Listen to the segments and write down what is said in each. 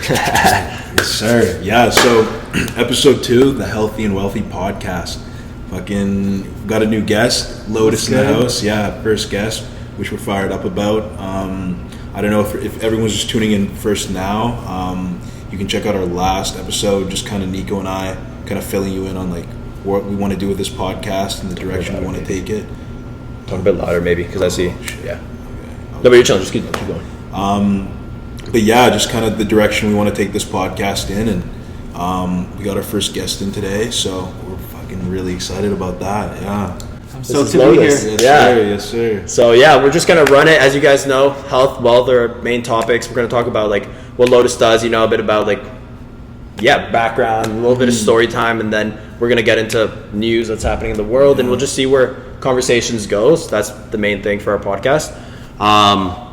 Yes, sir. Yeah, so episode 2, the Healthy and Wealthy podcast. Fucking got a new guest, Lotus in the house. Yeah, first guest, which we're fired up about. I don't know if everyone's just tuning in first now. You can check out our last episode, just kind of Nico and I kind of filling you in on like what we want to do with this podcast and the direction we want to take it. Talk a bit louder maybe, because I see. Yeah. Okay. No, but you're chilling. Just keep going. But yeah, just kind of the direction we want to take this podcast in, and we got our first guest in today, so we're fucking really excited about that. Yeah. I'm so to be here. Yes, sir. So yeah, we're just gonna run it. As you guys know, health, wealth are our main topics. We're gonna talk about like what Lotus does, a bit about like background, a little bit of story time, and then we're gonna get into news that's happening in the world, and we'll just see where conversations goes. That's the main thing for our podcast.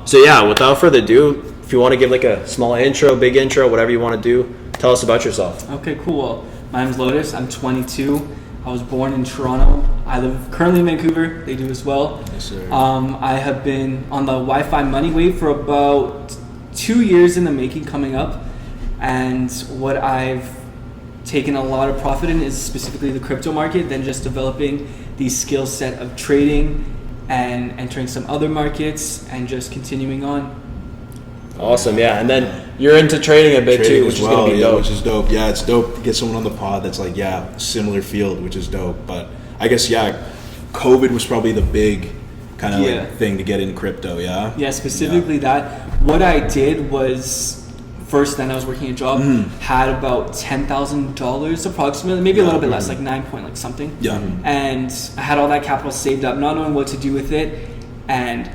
So yeah, without further ado, if you want to give like a small intro, big intro, whatever you want to do, tell us about yourself. Okay, cool. Well, my name's Lotus. I'm 22. I was born in Toronto. I live currently in Vancouver. They do as well. Yes, sir. I have been on the Wi-Fi money wave for about 2 years in the making, coming up. And what I've taken a lot of profit in is specifically the crypto market, then just developing the skill set of trading and entering some other markets and just continuing on. Awesome, yeah. And then you're into trading a bit too, which is going to be dope. Which is dope. Yeah, it's dope to get someone on the pod that's like, similar field, which is dope. But I guess, COVID was probably the big kind of like thing to get in crypto, yeah? Yeah, specifically that. What I did was, first then I was working a job, had about $10,000 approximately, maybe a little bit less, like 9 point like something. Yeah. And I had all that capital saved up, not knowing what to do with it. And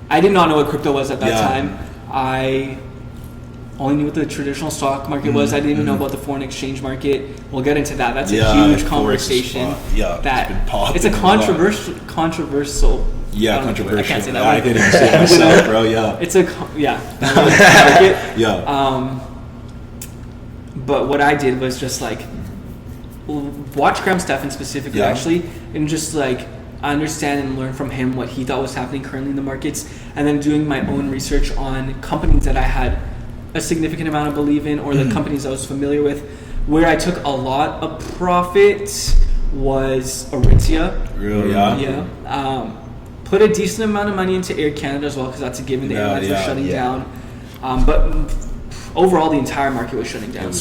I did not know what crypto was at that time. I only knew what the traditional stock market was. I didn't even know about the foreign exchange market. We'll get into that. That's a huge conversation. It's a controversial. Controversial. I can't say that. I didn't even say it myself, bro. Yeah. It's a market. Yeah. But what I did was just like watch Graham Stephan specifically, actually, and just like understand and learn from him what he thought was happening currently in the markets, and then doing my own research on companies that I had a significant amount of belief in, or the companies I was familiar with. Where I took a lot of profit was Aritzia. Really? Yeah. Put a decent amount of money into Air Canada as well, because that's a given. The airlines were shutting down. But overall, the entire market was shutting down.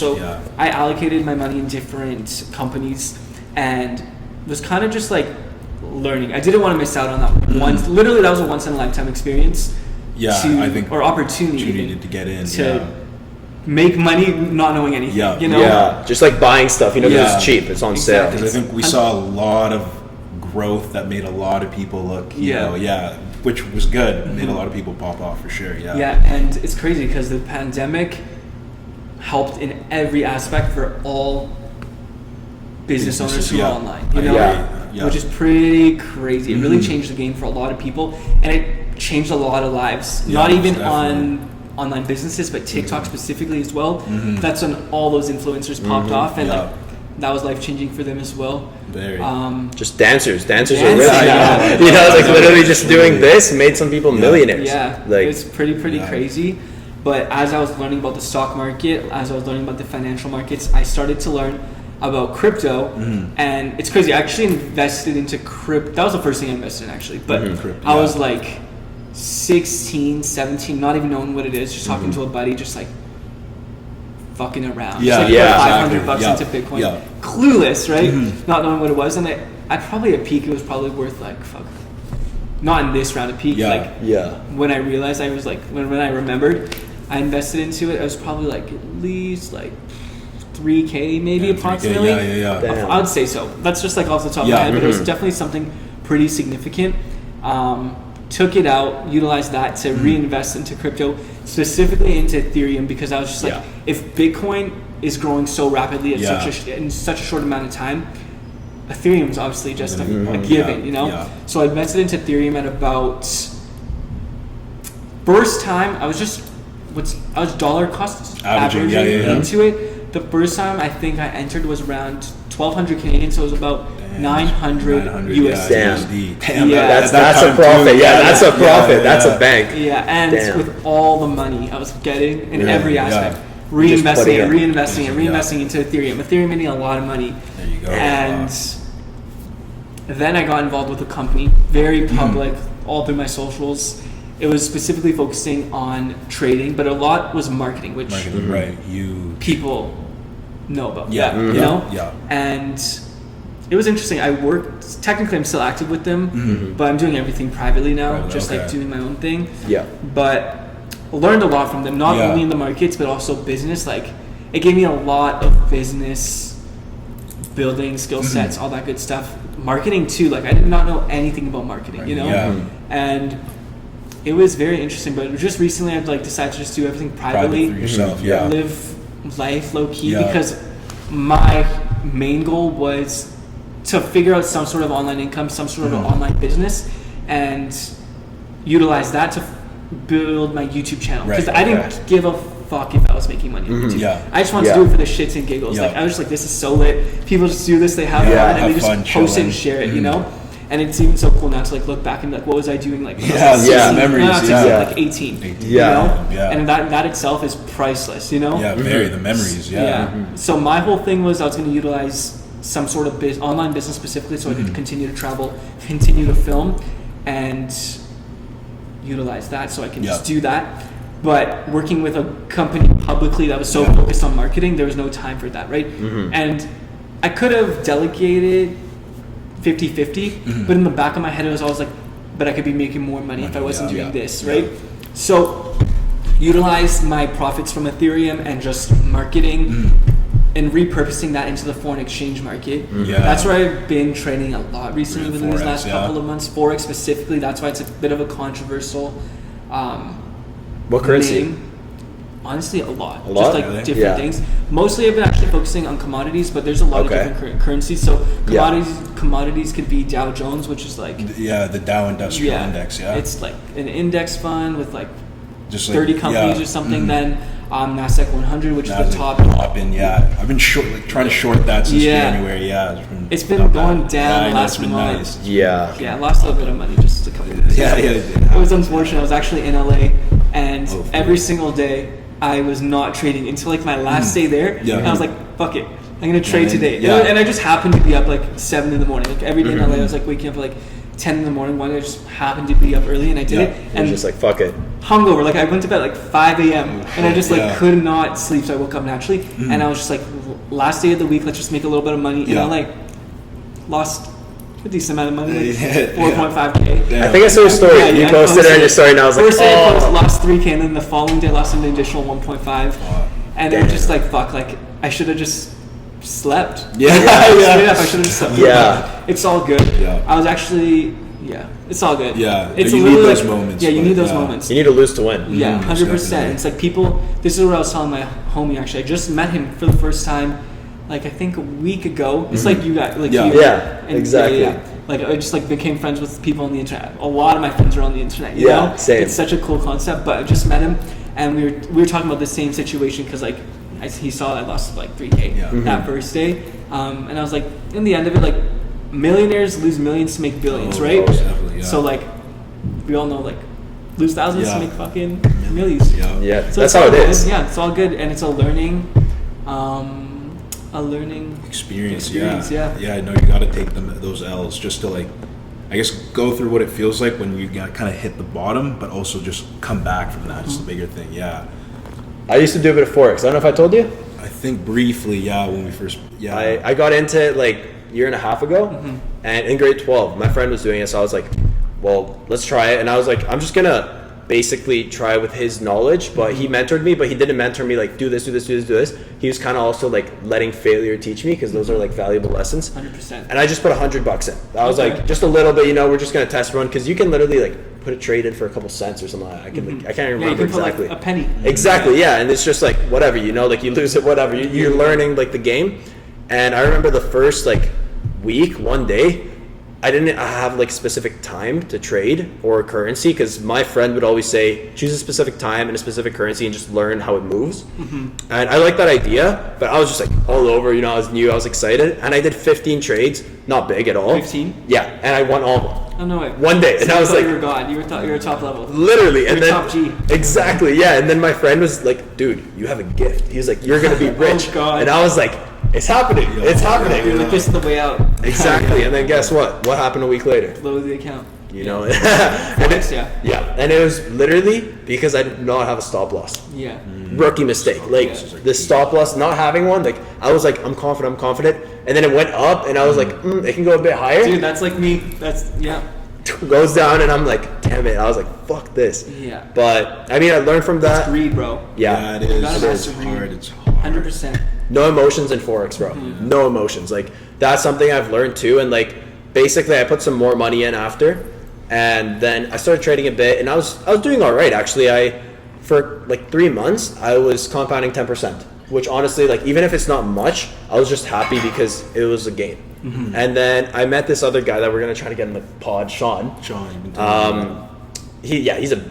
I allocated my money in different companies and was kind of just like learning. I didn't want to miss out on that once. Literally, that was a once in a lifetime experience. I think opportunity to get in to make money, not knowing anything. Just like buying stuff, because it's cheap, it's on sale. Because I think we saw a lot of growth that made a lot of people look, which was good. Made a lot of people pop off for sure. And it's crazy because the pandemic helped in every aspect for all business owners who are online. Which is pretty crazy. It really changed the game for a lot of people, and it changed a lot of lives. Not even on online businesses, but TikTok specifically as well. That's when all those influencers popped off, and like that was life changing for them as well. Very. Just dancers are really, like literally just doing this made some people millionaires. Like it's pretty crazy. But as I was learning about the stock market, as I was learning about the financial markets, I started to learn about crypto, and it's crazy. I actually invested into crypto. That was the first thing I invested in, actually. But I was like 16, 17, not even knowing what it is, just talking to a buddy, just like fucking around. $500 into Bitcoin. Clueless, right? Not knowing what it was. And at probably a peak, it was probably worth like, not in this round of peak. When I realized, I was like, when I remembered, I invested into it, I was probably like at least like $3K maybe approximately. I would say so. That's just like off the top of my head, but it was definitely something pretty significant. Took it out, utilized that to reinvest into crypto, specifically into Ethereum, because I was just like, if Bitcoin is growing so rapidly in such a short amount of time, Ethereum is obviously just a given, So I invested into Ethereum at about first time. I was dollar cost averaging into it. The first time I think I entered was around 1,200 Canadian, so it was about 900 USD. Damn, that's a profit. That's a profit. That's a bank. And with all the money I was getting in every aspect, reinvesting into Ethereum. Ethereum making a lot of money. There you go. And then I got involved with a company, very public, all through my socials. It was specifically focusing on trading, but a lot was marketing, which right. people know about. Yeah. You know? Yeah. And it was interesting. Technically I'm still active with them, but I'm doing everything privately now, like doing my own thing. Yeah. But learned a lot from them, not only in the markets, but also business. Like, it gave me a lot of business building skill sets, all that good stuff. Marketing too. Like, I did not know anything about marketing, you know? Yeah. And it was very interesting, but just recently I've like decided to just do everything privately. Private for yourself, live life low key, because my main goal was to figure out some sort of online income, some sort of online business, and utilize that to build my YouTube channel. Because I didn't give a fuck if I was making money on YouTube. I just wanted to do it for the shits and giggles. Like, I was just like, this is so lit. People just do this, they have fun, and they just post it and share it, you know? And it's even so cool now to like look back and be like, what was I doing like memories, like 18. You know? And that itself is priceless, you know? The memories, So my whole thing was I was going to utilize some sort of online business specifically so I could continue to travel, continue to film, and utilize that so I can just do that. But working with a company publicly that was so focused on marketing, there was no time for that, right? And I could have delegated 50-50, but in the back of my head it was always like, but I could be making more money if I wasn't doing this, right? So utilize my profits from Ethereum and just marketing and repurposing that into the foreign exchange market. That's where I've been trading a lot recently within these last couple of months. Forex specifically, that's why it's a bit of a controversial what currency? name. Honestly, a lot. Just like different things. Mostly I've been actually focusing on commodities, but there's a lot of different currencies. So commodities could be Dow Jones, which is like the Dow Industrial Index. It's like an index fund with like just 30 companies or something. Then Nasdaq 100, which is the top. I've been trying to short that since January. It's been going down the last month. Nice. I lost a little bit of money just a couple of days ago. It was unfortunate. I was actually in LA, and every single day I was not trading until like my last day there. And I was like, fuck it, I'm gonna trade today. And I just happened to be up like 7 in the morning. Like every day in LA I was like waking up like 10 in the morning. One day I just happened to be up early and I did it. And just like, fuck it. Hungover. Like I went to bed like 5 a.m. and I just like could not sleep. So I woke up naturally and I was just like, last day of the week, let's just make a little bit of money. And I like lost a decent amount of money, like 4.5K. I think I saw your story. You posted it on your story and I was like, first day I lost 3K and then the following day I lost an additional 1.5. And I'm just like, fuck, like I should have just slept. Straight up, I should have just slept. It's all good. I was actually, it's all good. It's you need those moments. You need those moments. You need to lose to win. 100%. It's like people, this is what I was telling my homie actually. I just met him for the first time, like I think a week ago. It's like you got, like exactly. Like I just like became friends with people on the internet. A lot of my friends are on the internet. You know? Same. It's such a cool concept. But I just met him, and we were talking about the same situation because like he saw I lost like 3K that first day, and I was like, in the end of it, like millionaires lose millions to make billions, right? So like we all know, like lose thousands to make fucking millions. So that's how it is. It's all good, and it's a learning experience. I know you got to take those L's just to like, I guess, go through what it feels like when you kind of hit the bottom, but also just come back from that. It's the bigger thing. I used to do a bit of Forex. I don't know if I told you. I think briefly, when we first. I got into it like a year and a half ago, and in grade 12, my friend was doing it, so I was like, well, let's try it. And I was like, I'm just gonna basically try with his knowledge, but he mentored me, but he didn't mentor me like do this. He was kind of also like letting failure teach me, because those are like valuable lessons. 100%. And I just put $100 in. I was like, just a little bit, we're just gonna test run, because you can literally like put a trade in for a couple cents or something like that. I can't even remember exactly. Put, like, a penny. Exactly, and it's just like whatever, like you lose it, whatever. You're learning like the game. And I remember the first like week, one day, I didn't have like specific time to trade or currency, because my friend would always say choose a specific time and a specific currency and just learn how it moves. And I like that idea, but I was just like all over, you know, I was new, I was excited, and I did 15 trades, not big at all. 15? Yeah, and I won all of them. Oh, no way. One day, and I was like, you were God. You were top level. literally, and You're then top G. exactly, yeah. And then my friend was like, "Dude, you have a gift." He was like, "You're gonna be rich," God. and I was like, "It's happening! It's happening!" You're like, this is the way out. Exactly. And then guess what? What happened a week later? Load the account. You know, Forex, yeah, and it was literally because I did not have a stop loss. Yeah. Rookie mistake. Like the stop loss, not having one. Like I was like, I'm confident, and then it went up, and I was like, it can go a bit higher. Dude, that's like me. That's Goes down, and I'm like, damn it. I was like, fuck this. Yeah. But I mean, I learned from that. That's greed, bro. Yeah, it is. gotta It's master hard. greed. It's hard. 100%. no emotions in forex, bro. No emotions. Like that's something I've learned too. And like basically, I put some more money in after, and then I started trading a bit, and I was doing all right actually. For like 3 months, I was compounding 10%, which honestly, like even if it's not much, I was just happy because it was a gain. And then I met this other guy that we're gonna try to get in the pod, Sean. Sean, you've been telling me about. He's a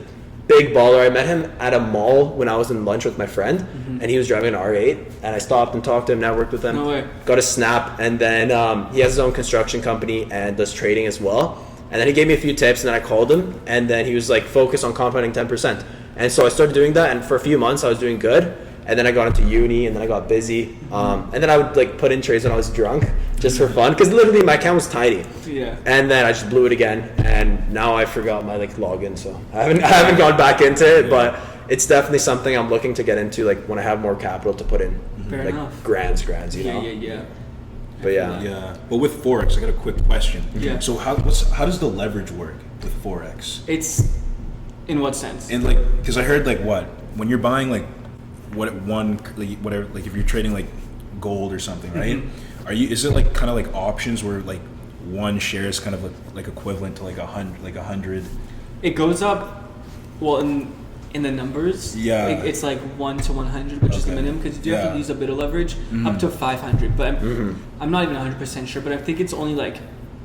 big baller. I met him at a mall when I was in lunch with my friend, and he was driving an R8, and I stopped and talked to him, networked with him, No way. got a snap, and then he has his own construction company and does trading as well. And then he gave me a few tips, and then I called him, and then he was like, focus on compounding 10%. And so I started doing that, and for a few months I was doing good. And then I got into uni, and then I got busy. And then I would like put in trades when I was drunk, just for fun, because literally my account was tiny. Yeah. And then I just blew it again, and now I forgot my like login, so I haven't gone back into it. But it's definitely something I'm looking to get into, like when I have more capital to put in, Fair like enough. grands, you know. Yeah. But yeah. Yeah, but with forex, I got a quick question. Yeah. So how does the leverage work with forex? It's in what sense? And like, because I heard like when you're buying like whatever, like if you're trading like gold or something, right? Is it like kind of like options where like one share is kind of like equivalent to like 100? It goes up. Well, in the numbers, Yeah. it's like 1 to 100, which is the Okay. minimum, because you do have Yeah. to use a bit of leverage up to 500. But I'm not even 100% sure, but I think it's only like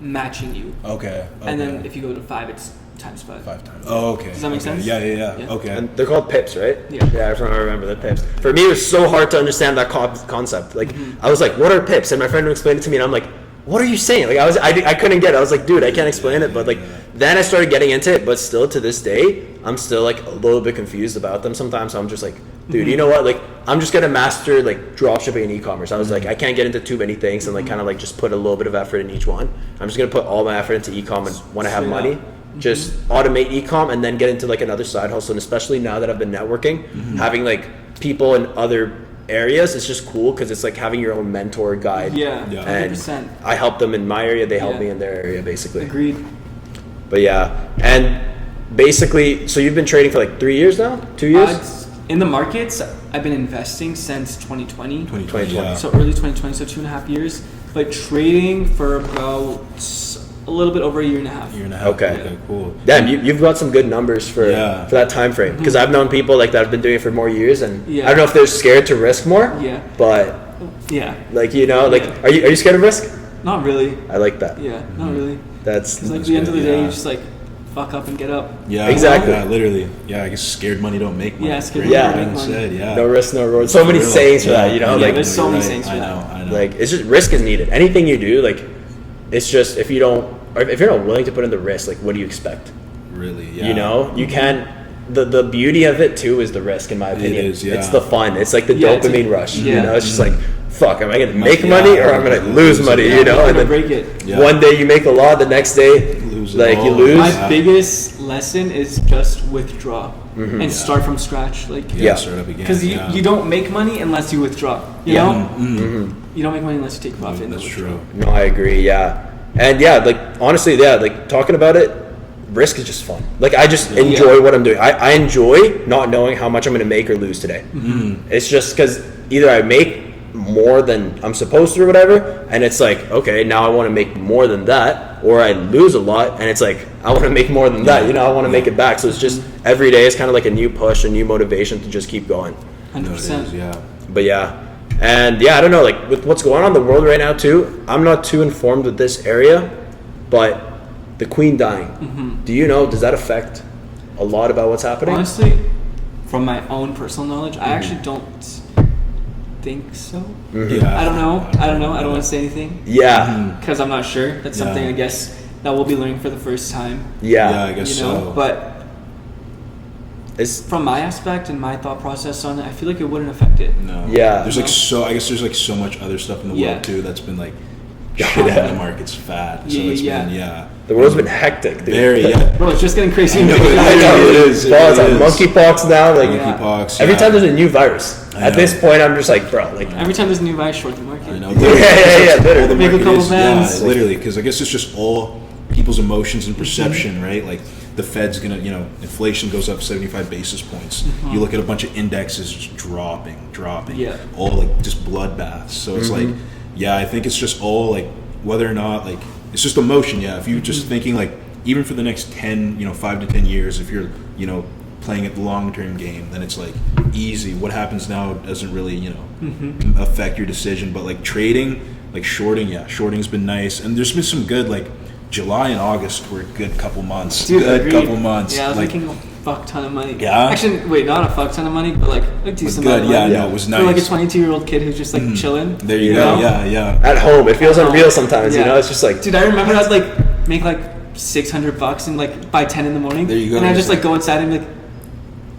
matching you. Okay. And then if you go to 5, it's times 5. 5 times. Oh, okay. Does that make Okay. sense? Yeah. Yeah. Okay. And they're called pips, right? Yeah. Yeah, I remember the pips. For me, it was so hard to understand that concept. Like, I was like, "What are pips?" And my friend would explain it to me, and I'm like, "What are you saying?" Like, I couldn't get it. I was like, "Dude, I can't explain it." But like, then I started getting into it. But still, to this day, I'm still like a little bit confused about them. Sometimes I'm just like, "Dude, you know what? Like, I'm just gonna master like dropshipping and e-commerce." I was like, I can't get into too many things, and like kind of like just put a little bit of effort in each one. I'm just gonna put all my effort into e-com, and when I have Straight money. up. Just automate e-com and then get into like another side hustle. And especially now that I've been networking, having like people in other areas, it's just cool because it's like having your own mentor guide. Yeah, Yeah. And 100%. I help them in my area, they help Yeah. me in their area, basically. Agreed. But yeah, and basically, so you've been trading for like 3 years now, 2 years. In the markets, I've been investing since 2020. 2020. 2020. Yeah. So early 2020, so 2.5 years. But trading for about a little bit over a year and a half. Year and a half. Okay. Cool. Damn, you've got some good numbers for that time frame. Because I've known people like that have been doing it for more years, and Yeah. I don't know if they're scared to risk more. Yeah. But Yeah. like like, Yeah. are you scared of risk? Not really. I like that. Yeah, not really. That's Because like at the end of the good, day, yeah. you just like fuck up and get up. Yeah. Exactly. Yeah, literally. Yeah, I guess scared money don't make money. Yeah, scared money don't Being make money. said, yeah. no risk, no reward. So many Real. sayings for Yeah. that, you know. Yeah, like there's so you're many right. sayings for I that. know. like it's just risk is needed. Anything you do, like it's just if you're not willing to put in the risk, like what do you expect? Really, yeah. You know, you can't. The beauty of it too is the risk, in my opinion. is, yeah. It's the fun. It's like the Yeah, it's dopamine a- rush. yeah. You know, it's just like, fuck, am I gonna make Yeah, money or I'm gonna lose money? yeah, You know, I'm and gonna then break it. Yeah. one day you make a lot, the next day, Lose it like you all. lose. My Yeah. biggest lesson is just withdraw and start from scratch. Like, Yeah, Yeah. start up again. because yeah. you don't make money unless you withdraw. You Yeah. know, you don't make money unless you take profit. and That's withdraw. true. No, I agree. Yeah, and yeah, like honestly, yeah, like talking about it, risk is just fun. Like I just enjoy what I'm doing. I enjoy not knowing how much I'm going to make or lose today. It's just because either I make more than I'm supposed to or whatever, and it's like, okay, now I want to make more than that, or I lose a lot, and it's like I want to make more than that. You know, I want to make it back. So it's just every day is kind of like a new push, a new motivation to just keep going. No, it 100%. is, yeah. But yeah, and yeah, I don't know, like with what's going on in the world right now too, I'm not too informed with this area, but the queen dying, do you know, does that affect a lot about what's happening? Honestly, from my own personal knowledge, I actually don't think so. Yeah. I don't know. I don't want to say anything. Yeah. Because I'm not sure. That's something I guess that we'll be learning for the first time. Yeah. I guess you know? so. But it's from my aspect and my thought process on it, I feel like it wouldn't affect it. No. Yeah. There's like I guess there's like so much other stuff in the world too that's been like shit in the market's fat. So it's been the world's been hectic, dude. Very Bro, it's just getting crazy. I know, It is. Monkeypox now, like Monkeypox. every time there's a new virus. At this point, I'm just like, bro, like Every time there's a new virus, short the market. I know. Literally. Make a couple bands. Literally, because I guess it's just all people's emotions and perception, right? Like the Fed's gonna, inflation goes up 75 basis points. You look at a bunch of indexes just dropping. Yeah. All like just bloodbaths. So it's like, I think it's just all like whether or not like it's just emotion. Yeah. If you're just thinking like even for the next 10, 5 to 10 years, if you're, playing at the long-term game, then it's like easy. What happens now doesn't really, affect your decision. But like trading, like shorting's been nice, and there's been some good like July and August were a good couple months. Dude, good agreed. couple months. Yeah, I was like, making a fuck ton of money. Yeah? Actually, wait, not a fuck ton of money, but like a decent good. amount of money. Yeah, no, it was nice. For like a 22-year-old kid who's just like chilling. There you go. Yeah. at home, it feels unreal sometimes. Yeah. It's just like, Dude, I remember I'd like make like $600 and like by 10 in the morning. There you go. And I just like go inside and be like,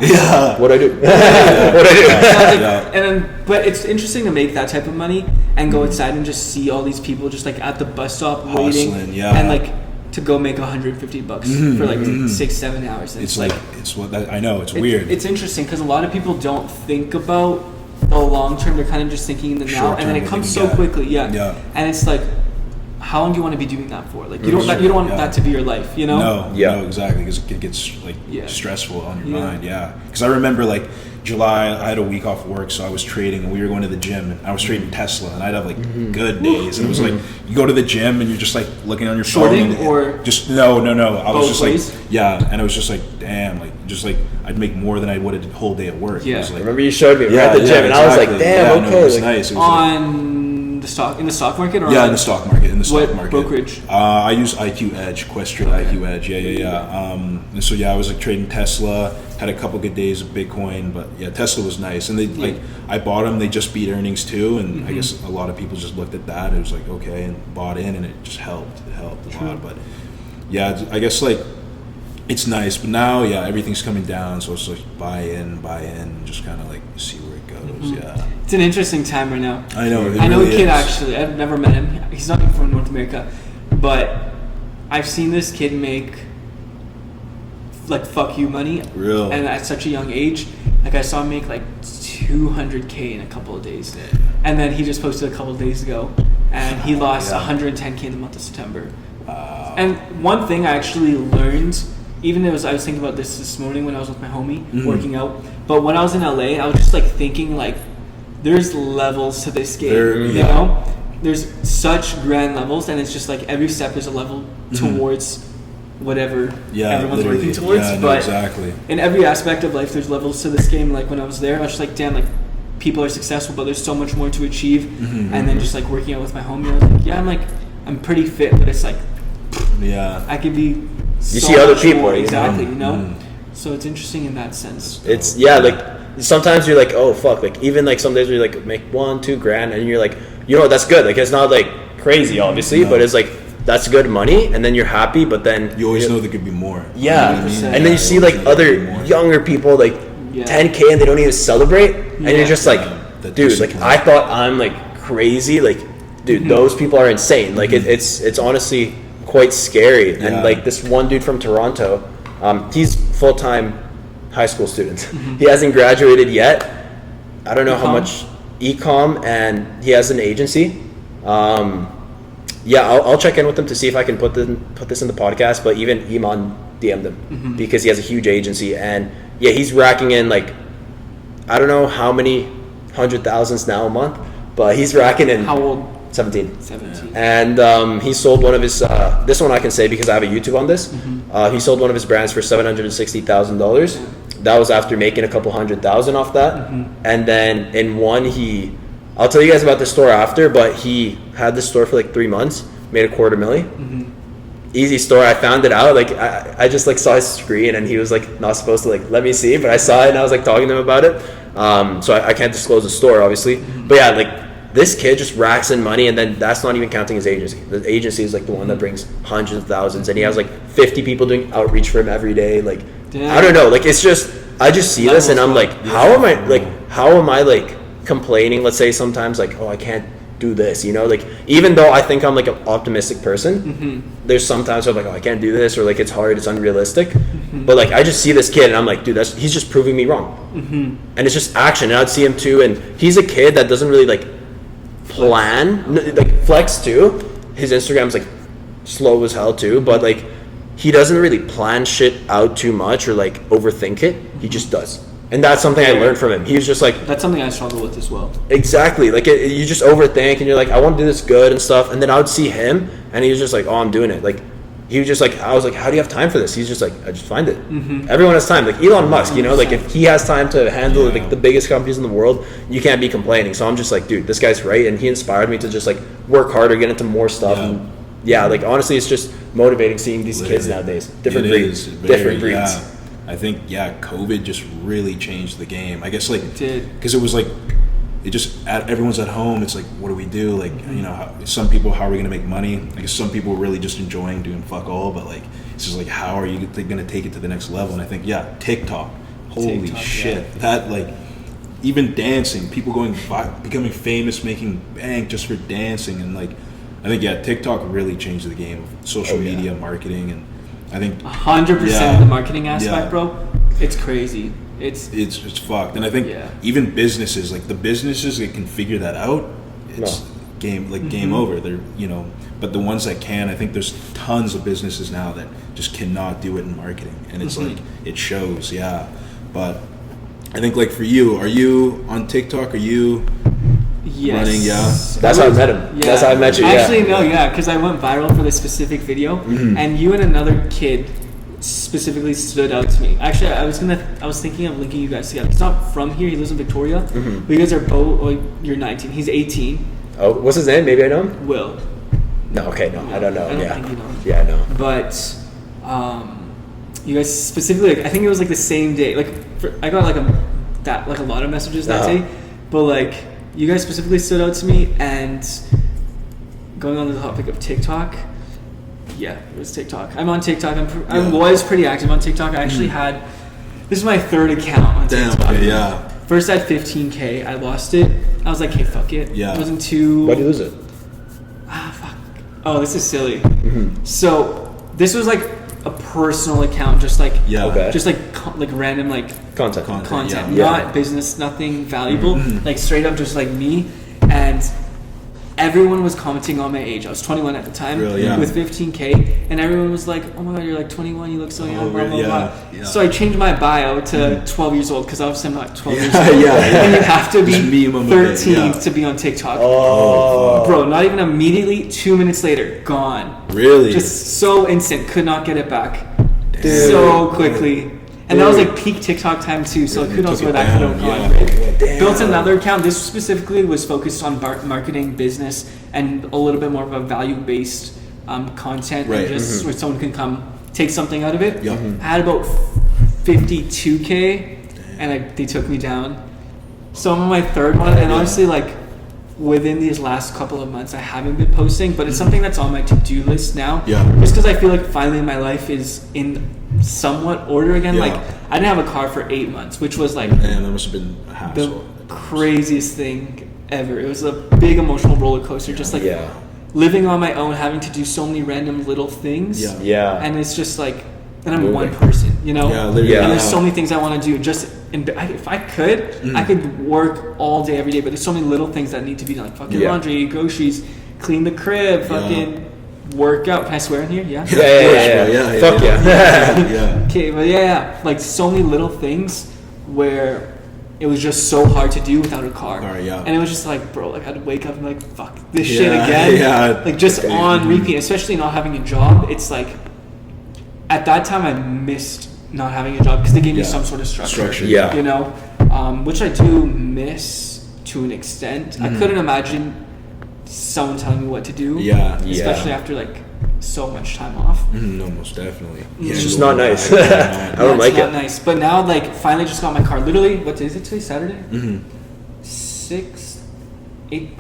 Yeah. what do I do? What do I do? and then, but it's interesting to make that type of money and go inside and just see all these people just like at the bus stop waiting, Hustling, yeah. and like to go make $150 for like 6-7 hours. And It's like it's what I know. It's weird. It's interesting because a lot of people don't think about the long term. They're kind of just thinking in the now, Short and then term, it comes thinking, so quickly. Yeah. And it's like, how long do you want to be doing that for? Like you don't want that to be your life, you know? No, exactly, because it gets like stressful on your mind. Because I remember like July, I had a week off work, so I was trading, and we were going to the gym, and I was trading Tesla, and I'd have like good days, and it was like you go to the gym and you're just like looking on your Shorting phone, or just no. I was just ways? like and I was just like damn, like just like I'd make more than I would a whole day at work. Yeah. It was like, I remember you showed me at the gym, and I was like, damn, okay. No, it was like, nice. It was On in the stock market, or in the stock market. What brokerage? I use IQ Edge, Questrade IQ Edge. And so I was like trading Tesla. Had a couple good days of Bitcoin, but Tesla was nice. And they like I bought them. They just beat earnings too, and I guess a lot of people just looked at that. It was like okay, and bought in, and it just helped. It helped a lot. But I guess like it's nice. But now everything's coming down, so it's like buy in, and just kind of like see where it goes. Yeah. It's an interesting time right now. I know. I know a kid actually. I've never met him. He's not even from North America, but I've seen this kid make like fuck you money. Real. And at such a young age, like I saw him make like $200K in a couple of days, and then he just posted a couple of days ago, and he lost $110K in the month of September. And one thing I actually learned, even though I was thinking about this morning when I was with my homie working out, but when I was in LA, I was just like thinking like, there's levels to this game, you know? There's such grand levels, and it's just like every step is a level towards whatever everyone's working towards. But exactly. In every aspect of life, there's levels to this game. Like when I was there, I was just like, damn, like people are successful, but there's so much more to achieve. And then just like working out with my homie, I was like, I'm pretty fit, but it's like, I could be. You see other people, more, exactly, you know. So it's interesting in that sense. It's like sometimes you're like, oh fuck, like even like some days where you like make $1-2 grand, and you're like, that's good. Like it's not like crazy, obviously, but it's like that's good money, and then you're happy, but then you always know there could be more. Yeah, and then you see like other younger people like 10K and they don't even celebrate, and you're just like, dude, like I thought I'm like crazy, like dude, those people are insane. Like it's honestly quite scary. And like this one dude from Toronto, he's full-time high school student. He hasn't graduated yet. I don't know how much ecom, and he has an agency. I'll check in with him to see if I can put this in the podcast. But even Iman DM'd him because he has a huge agency, and he's racking in like I don't know how many 100,000s now a month, but he's racking in. How old? 17. And he sold one of his this one I can say because I have a YouTube on this. He sold one of his brands for $760,000. That was after making a couple 100,000 off that. And then in one I'll tell you guys about the store after, but he had the store for like 3 months, made $250,000. easy story. I found it out. Like I just like saw his screen, and he was like not supposed to like let me see, but I saw it, and I was like talking to him about it. So I can't disclose the store, obviously. But yeah, like this kid just racks in money, and then that's not even counting his agency. The agency is like the one that brings hundreds of thousands, and he has like 50 people doing outreach for him every day. Like I don't know. Like it's just I just see this, and I'm like, how am I like complaining? Let's say sometimes like, oh, I can't do this, you know, like even though I think I'm like an optimistic person, there's sometimes I'm like, oh, I can't do this, or like it's hard, it's unrealistic, but like I just see this kid and I'm like, dude, he's just proving me wrong, and it's just action. And I'd see him too, and he's a kid that doesn't really like plan, like flex too. His Instagram's like slow as hell too, but like he doesn't really plan shit out too much or like overthink it. He just does. And that's something I learned from him. He was just like... That's something I struggle with as well. Exactly. Like, you just overthink, and you're like, I want to do this good and stuff. And then I would see him, and he was just like, oh, I'm doing it. Like, he was just like... I was like, how do you have time for this? He's just like, I just find it. Everyone has time. Like, Elon Musk, you know? Like, if he has time to handle like the biggest companies in the world, you can't be complaining. So I'm just like, dude, this guy's right. And he inspired me to just, like, work harder, get into more stuff. And like, honestly, it's just motivating seeing these kids nowadays. Different breeds. Different breeds. Yeah. I think, COVID just really changed the game. I guess, like, it did. Because it was like, it just, everyone's at home. It's like, what do we do? Like, you know, some people, how are we going to make money? I guess some people are really just enjoying doing fuck all, but like, it's just like, how are you going to take it to the next level? And I think, TikTok. Holy shit. Yeah. That, like, even dancing, people becoming famous, making bank just for dancing. And like, I think, TikTok really changed the game of social media marketing. And I think 100% the marketing aspect, bro. It's crazy. It's fucked. And I think even businesses, like the businesses that can figure that out, it's game over. They're, you know, but the ones that can, I think there's tons of businesses now that just cannot do it in marketing, and it's like it shows. But I think, like, for you, are you on TikTok? Are you running? That's how I met him. That's how I met you. Actually, no, because I went viral for this specific video, and you and another kid specifically stood out to me. Actually, I was thinking of linking you guys together. He's not from here. He lives in Victoria. But you guys are both. Well, you're 19. He's 18. Oh, what's his name? Maybe I know him. Will. No, okay, no, I don't know. I don't think you know him. Yeah, I know. But you guys specifically, like, I think it was like the same day. Like, I got like a lot of messages that day, but like, you guys specifically stood out to me. And going on the topic of TikTok, it was TikTok. I'm on TikTok. I was pretty active on TikTok. I actually had, this is my third account on TikTok. Okay, First I had 15K. I lost it. I was like, hey, fuck it. It wasn't too... Why'd you lose it? Fuck. Oh, this is silly. So this was like a personal account, just like just like random like content, not business, nothing valuable, like straight up just like me. And everyone was commenting on my age. I was 21 at the time, with 15K, and everyone was like, "Oh my god, you're like 21. You look so young." Blah blah blah. So I changed my bio to 12 years old, because obviously I'm not 12 years old. And you have to be 13 to be on TikTok. Oh, bro! Not even immediately. 2 minutes later, gone. Really? Just so instant. Could not get it back. Dude. So quickly. And that was like peak TikTok time too, so kudos for that. Built another account. This specifically was focused on marketing, business, and a little bit more of a value-based content, and just where someone can come take something out of it. I had about 52K, and they took me down. So I'm on my third one, and honestly, like, within these last couple of months, I haven't been posting, but it's something that's on my to-do list now. Just because I feel like finally my life is in somewhat order again. Like, I didn't have a car for 8 months, which was like, that must have been a hassle. The craziest thing ever. It was a big emotional roller coaster. Just like living on my own, having to do so many random little things. And it's just like, and I'm one person, you know. And there's so many things I want to do. If I could, I could work all day, every day. But there's so many little things that need to be done. Like fucking laundry, groceries, clean the crib, fucking work out. Can I swear in here? Yeah. Fuck yeah. Okay, but like so many little things where it was just so hard to do without a car. And it was just like, bro, like I'd wake up and be like, fuck this shit again. Like just on repeat, especially not having a job. It's like, at that time I missed not having a job, because they gave me some sort of structure. You know, which I do miss to an extent. I couldn't imagine someone telling me what to do. Especially after like so much time off. No, most definitely. Yeah, It's just not nice. Yeah, I don't like it's not it. nice. But now, like, finally just got my car. Literally, what day is it today? Saturday?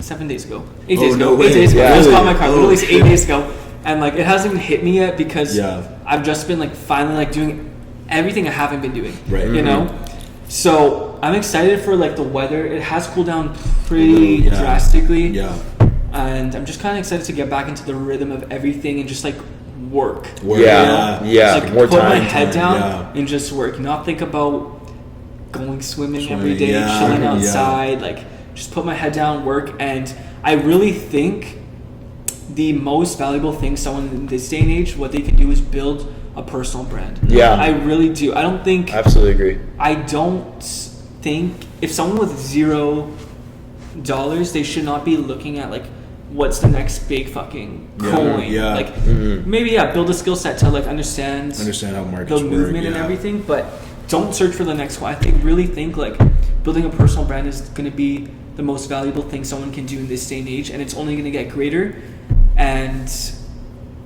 7 days ago. 8 days no ago. way. 8 days ago. Yeah. I just got my car. Oh, Literally shit. 8 days ago. And, like, it hasn't even hit me yet because Yeah. I've just been, like, finally, like, doing everything I haven't been doing. Right. You know? So, I'm excited for, like, the weather. It has cooled down pretty Yeah. drastically. Yeah. And I'm just kind of excited to get back into the rhythm of everything and just, like, work. Yeah. Like, More put my time. head down yeah. and just work. Not think about going swimming every Swimming, day, yeah, chilling yeah. outside. Like, just put my head down, work. And I really think the most valuable thing someone in this day and age, what they can do is build a personal brand. Yeah. I really do. I don't think Absolutely agree. I don't think if someone with $0, they should not be looking at like what's the next big fucking Yeah, coin. yeah. Like maybe build a skill set to like understand Understand how markets the work. movement and everything, but don't search for the next one. I think really think like building a personal brand is going to be the most valuable thing someone can do in this day and age, and it's only going to get greater. And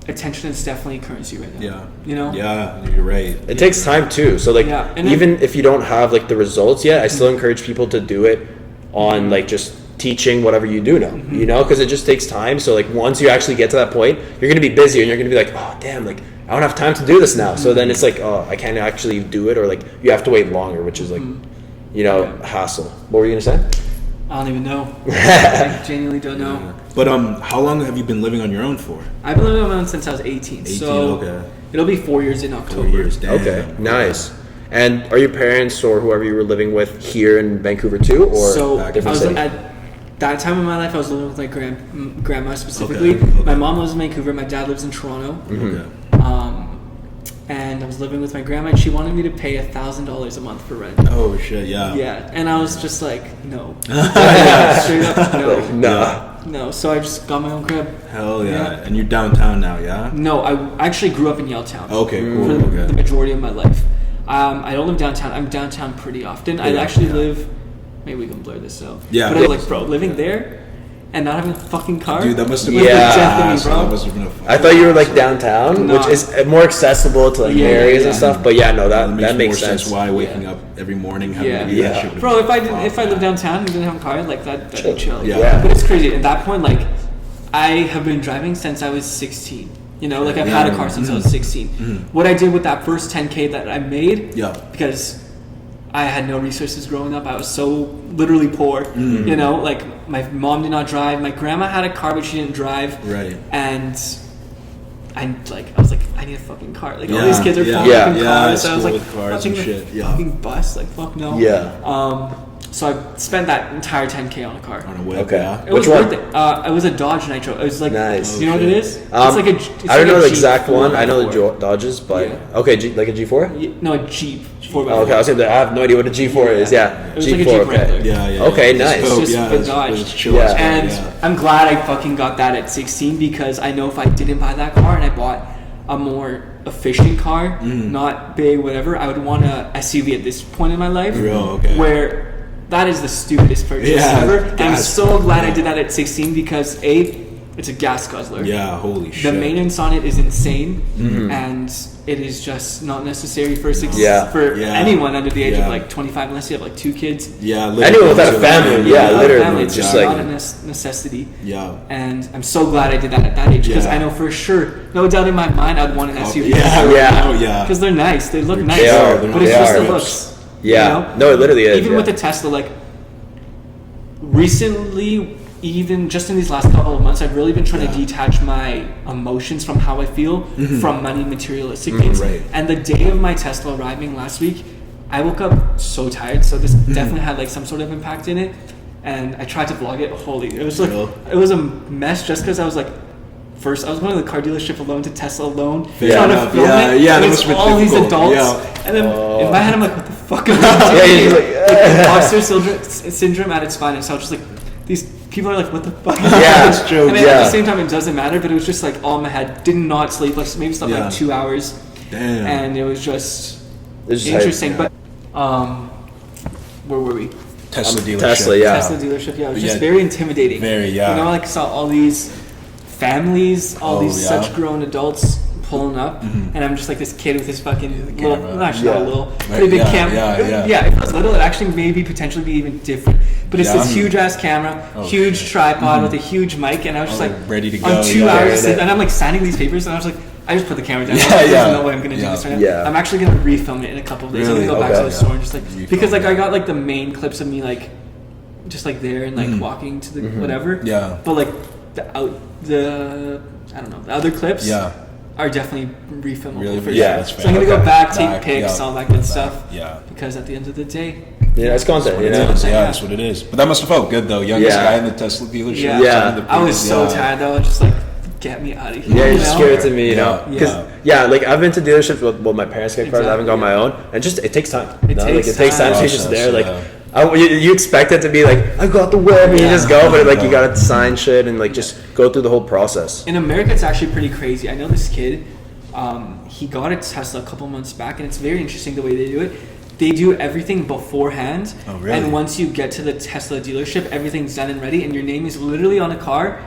attention is definitely currency right now. Yeah. You know? Yeah, you're right. It takes time too. So like Yeah, and then- even if you don't have like the results yet, I still encourage people to do it on like just teaching whatever you do know, you know, because it just takes time. So like once you actually get to that point, you're going to be busy and you're going to be like, oh damn, like I don't have time to do this now. So then it's like, oh, I can't actually do it, or like you have to wait longer, which is like, you know, hassle. What were you going to say? I don't even know. I genuinely don't know. Yeah. But how long have you been living on your own for? I've been living on my own since I was 18. 18, So okay. it'll be 4 years in October. 4 years, damn. Okay, nice. And are your parents or whoever you were living with here in Vancouver too, or So back I different was city? at that time in my life, I was living with my grandma specifically. Okay. My mom lives in Vancouver. My dad lives in Toronto. Okay. And I was living with my grandma, and she wanted me to pay $1,000 a month for rent. Oh shit, yeah. Yeah, and I was just like, no. Straight up, no. nah? No, so I just got my own crib. Hell yeah. Yeah. And you're downtown now, yeah? No, I actually grew up in Yaletown. Okay, cool. For the Okay. majority of my life. I don't live downtown. I'm downtown pretty often. I Yeah, actually yeah. live. Maybe we can blur this out. Yeah, But I was please. like, bro, living there and not having a fucking car. Dude, that must have was been Yeah. the death of me, so bro. that must have been a fun. I thought you were like downtown, No. which is more accessible to like Yeah, areas yeah. and stuff. But yeah, no, that makes makes more sense. why waking Yeah. up every morning having Yeah. to do that Yeah. shit would Bro, if I be did, if I fun. lived downtown and didn't have a car, like that'd be chill. Yeah. But it's crazy. At that point, like I have been driving since I was 16. You know, like I've had a car since I was 16. What I did with that first 10K that I made, Yeah. because I had no resources growing up. I was so literally poor. You know, like my mom did not drive. My grandma had a car, but she didn't drive. Right. And I was like, I need a fucking car. Like all Yeah, these kids are yeah. fucking Yeah. Yeah, cars. So I was school like, with cars fucking and shit, yeah. fucking bus. Like fuck no. Yeah. So I spent that entire 10K on a car. On a whip, Okay. yeah. It Which was one? worth it. It was a Dodge Nitro. It was like, Nice. you know what it is? It's like a. It's I don't like know a the Jeep exact one. I know the 4x4. Dodges, but Yeah. okay, like a G4. No, a Jeep 4x4. Oh, okay, I was saying that I have no idea what a G4 is. Yeah, It was like a G4. Jeep Okay. Wrangler. Yeah, yeah. Okay, yeah. nice. It's dope, Just yeah, the it's- Dodge. it's chill Yeah. as fuck, And yeah. I'm glad I fucking got that at 16 because I know if I didn't buy that car and I bought a more efficient car, not big, whatever, I would want a SUV at this point in my life. Real, okay. Where that is the stupidest purchase Yeah, ever. And I'm gas. so glad I did that at 16 because it's a gas guzzler. Yeah, holy The shit. maintenance on it is insane, and it is just not necessary for Yeah. Yeah. anyone under the age Yeah. of like 25 unless you have like 2 kids. Yeah, literally. Anyone without a family, yeah, Without a literally, family, it's just just like- not a necessity. Yeah. And I'm so glad I did that at that age because Yeah. I know for sure, no doubt in my mind, I'd want an SUV. Yeah, Yeah. oh, yeah. Because they're nice, they look nice, They are, but it's they just are. the looks. Yeah. you know? No, it literally is. Even yeah. with the Tesla, like recently, even just in these last couple of months, I've really been trying to Yeah. detach my emotions from how I feel from money, materialistic things. right. And the day of my Tesla arriving last week, I woke up so tired. So this definitely had like some sort of impact in it. And I tried to vlog it. Holy, it was like Real? it was a mess just because I was like. First, I was going to the car dealership alone to Tesla alone, Fair trying enough. to film Yeah, it. yeah, and that it's must have been all these difficult. adults, Yeah. and then in my head, I'm like, "What the fuck am I Yeah, doing?" you're like, Imposter syndrome at its finest. So I was just like, these people are like, "What the fuck?" Yeah, that's true. And then Yeah. at the same time, it doesn't matter. But it was just like all in my head. Did not sleep. Like maybe slept Yeah. like 2 hours, Damn. and it was just It's just interesting. yeah. But where were we? Tesla dealership. Tesla, yeah. Tesla dealership. Yeah, it was just Yeah. very intimidating. Very, yeah. You know, like saw all these families, all these yeah. such grown adults pulling up, and I'm just like this kid with his fucking little, camera. actually not a little, pretty big yeah, camera. yeah. If it was little, it actually maybe potentially be even different. But it's this huge ass camera, huge shit. tripod with a huge mic, and I was just like ready to go. on 2 hours, and I'm like signing these papers, and I was like, I just put the camera down. There's no way I'm gonna do this right now. Yeah. I'm actually gonna refilm it in a couple of days. Really? I'm gonna go back to the store and just like Refilm because like it. I got like the main clips of me like just like there and like walking to the whatever. Yeah. But like the I don't know, the other clips are definitely refilmable. Really? For Yeah, sure. that's So I'm gonna fair. go back, Back, take pics, yeah. all that good stuff. Yeah. Because at the end of the day, Yeah, it's content. It is, that's what it is. But that must have felt good though. Youngest guy in the Tesla dealership. Yeah. I was so tired though. Just like get me out of here. Yeah, you you just know? give it to me, you know. Because like I've been to dealerships with my parents get cars. I haven't got my own, and just it takes time. It takes time. time. So you're just there, like Yeah. you expect it to be like I got the whip, and you just go, but like you gotta sign shit and like just go through the whole process. In America, it's actually pretty crazy. I know this kid. He got a Tesla a couple months back, and it's very interesting the way they do it. They do everything beforehand, Oh, really? and once you get to the Tesla dealership, everything's done and ready, and your name is literally on a car,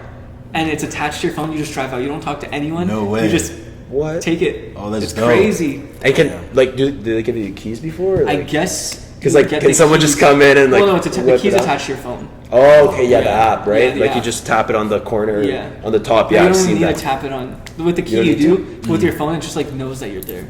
and it's attached to your phone. You just drive out. You don't talk to anyone. No way. You just What? take it. Oh, that's it's dope. crazy. And can like do they give you keys before? Or, I like, guess because you like get can the someone keys. just come in and like Well, no, the whip keys it out? attached to your phone. Oh, okay, the Yeah. app, right? Yeah, like the you app. just tap it on the corner, Yeah. on the top. Yeah, Yeah, you I've don't even seen need that. to tap it on. With the key, You you don't do. need With your phone, it just like knows that you're there.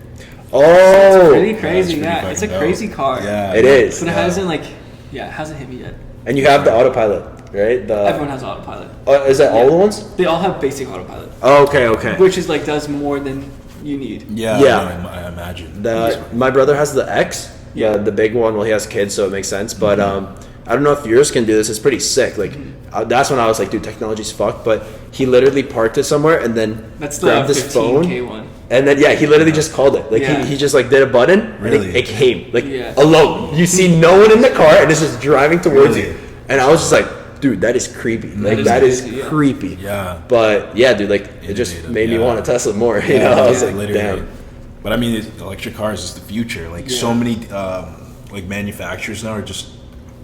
Oh, It's pretty crazy. pretty Yeah, it's a fucking crazy dope. car. Yeah. it is. But it hasn't like, it hasn't hit me yet. And you have the autopilot, right? The Everyone has autopilot. is that all the ones? They all have basic autopilot, Oh, okay. which is like does more than you need. Yeah. Yeah. I imagine. My brother has the X, the big one. Well, he has kids, so it makes sense. But I don't know if yours can do this. It's pretty sick. Like that's when I was like, dude, technology's fucked. But he literally parked it somewhere and then That's the grabbed his 15K phone. one. And then he literally just called it. Like Yeah. he just like did a button Really? and it came like Yeah. alone. You see no one in the car and it's just driving towards Really? you. And I was just like, dude, that is creepy. Like is that is crazy, yeah. creepy. Yeah. But yeah, dude, like it just Innovative, made me yeah. want a Tesla more. You know, I was like, literally. damn. But I mean, electric cars is the future. Like so many like manufacturers now are just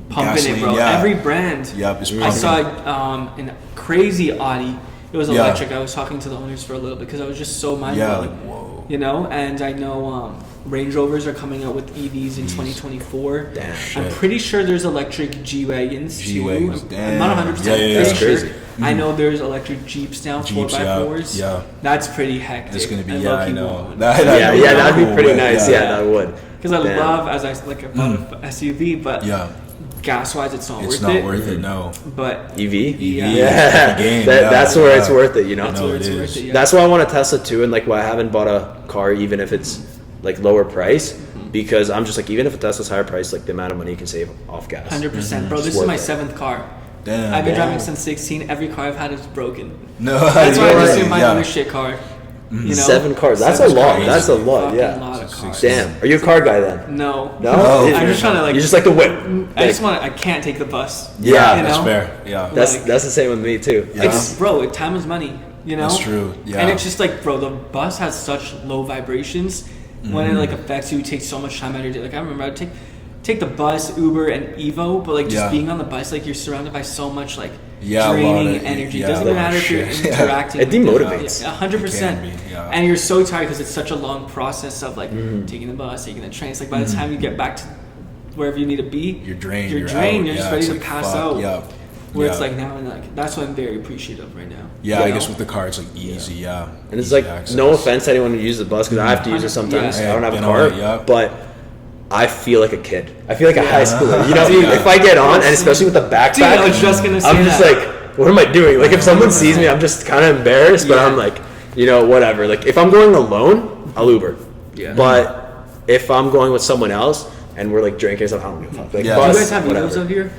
Pumping gasoline, it, bro. yeah. Every brand. Yep, it's I pumping. saw in a crazy Audi. It was Yeah. electric. I was talking to the owners for a little because I was just so mind Yeah, blowing. like whoa. You know, and I know Range Rovers are coming out with EVs in 2024. Damn. I'm Shit. pretty sure there's electric G-Wagons too. G-Wagons, I'm not 100% damn. Yeah, pretty that's sure. crazy. I know there's electric Jeeps now, Jeeps, 4x4s. yeah. That's pretty hectic. It's gonna be I I know. want one. That That'd be pretty cool, nice. yeah. Yeah, that would. Because I Damn. love, as I like, I bought a SUV, but Yeah. gas-wise, it's not It's worth not it. worth it. No. But EV. Yeah. Yeah, The game, that's yeah, where yeah. it's worth it. You know. that's No, where it it's is. worth it. Yeah. That's why I want a Tesla too, and like why I haven't bought a car, even if it's like lower price, because I'm just like even if a Tesla's higher price, like the amount of money you can save off gas. 100%, bro. This It's is worth my it. 7th car. Damn. I've been Damn. driving since 16. Every car I've had is broken. No. That's why I just yeah, do my yeah. other shit car. You know? 7 cars. That's Seven's a lot. crazy. That's a lot. Fucking Yeah. lot of cars. Damn. Are you a car guy then? No. No. No. I'm just trying to like. You just like the whip. I just want. I can't take the bus. Yeah, you That's know? fair. Yeah. That's like- the same with me too. Yeah. It's bro. Time is money. You know. That's true, yeah. And it's just like, bro, the bus has such low vibrations. When it like affects you, it takes so much time out of your day. Like I remember, I'd take the bus, Uber, and Evo, but like just Yeah. being on the bus, like you're surrounded by so much like Yeah, a lot draining of- energy. yeah, It doesn't a even lot of matter if you're shit. interacting. It with them. demotivates. Yeah, 100%. It can be, yeah. And you're so tired because it's such a long process of like taking the bus, taking the train. It's like by the time you get back to wherever you need to be, You're drained. You're You're drained. out. You're just Yeah, ready it's to like, pass fuck, out. Yeah. Where yeah. it's like now and like that's what I'm very appreciative of right now. Yeah, You I know? guess with the car it's like easy. Yeah. And it's Easy like access. no offense to anyone who uses the bus because I have to use it sometimes. Yeah. I don't have a You car, know, yeah. but I feel like a kid. I feel like a high schooler. You know, Yeah. if I get on, and especially with the backpack, Dude, I was just gonna say I'm just that. like, what am I doing? Like, if someone sees me, I'm just kind of embarrassed, but Yeah. I'm like, you know, whatever. Like, if I'm going alone, I'll Uber. Yeah. But if I'm going with someone else and we're like drinking stuff, I don't give a fuck. Like, Yeah. Do bus, you guys have whatever. Evo's up here?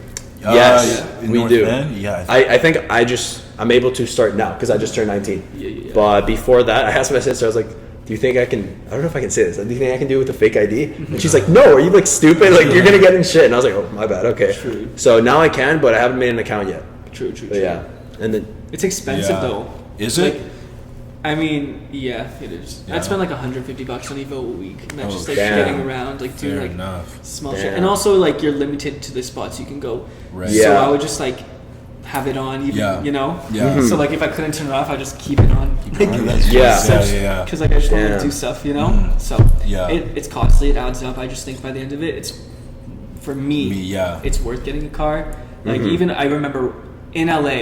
Yes, in we North do. Bend? Yeah. I think I'm able to start now because I just turned 19. Yeah. But before that, I asked my sister, I was like, do you think I can, I don't know if I can say this, do you think I can do it with a fake ID? And she's like, no, are you like stupid? Like, you're going to get in shit. And I was like, oh, my bad, okay. True. So now I can, but I haven't made an account yet. True. But yeah. And then, It's expensive Yeah. though. Is it? Like, I mean, yeah, it is. Yeah. I'd spend like $150 on Evo a week, and that's Oh, just like damn. getting around, like doing Fair like enough. small Damn. shit, and also like you're limited to the spots you can go. Right. So Yeah. I would just like have it on, even Yeah. you know. Yeah. So like if I couldn't turn it off, I just keep it on. Yeah. Because like I just want to Damn. do stuff, you know. So Yeah. it's costly. It adds up. I just think by the end of it, it's for me. Yeah. It's worth getting a car. Like even I remember in LA,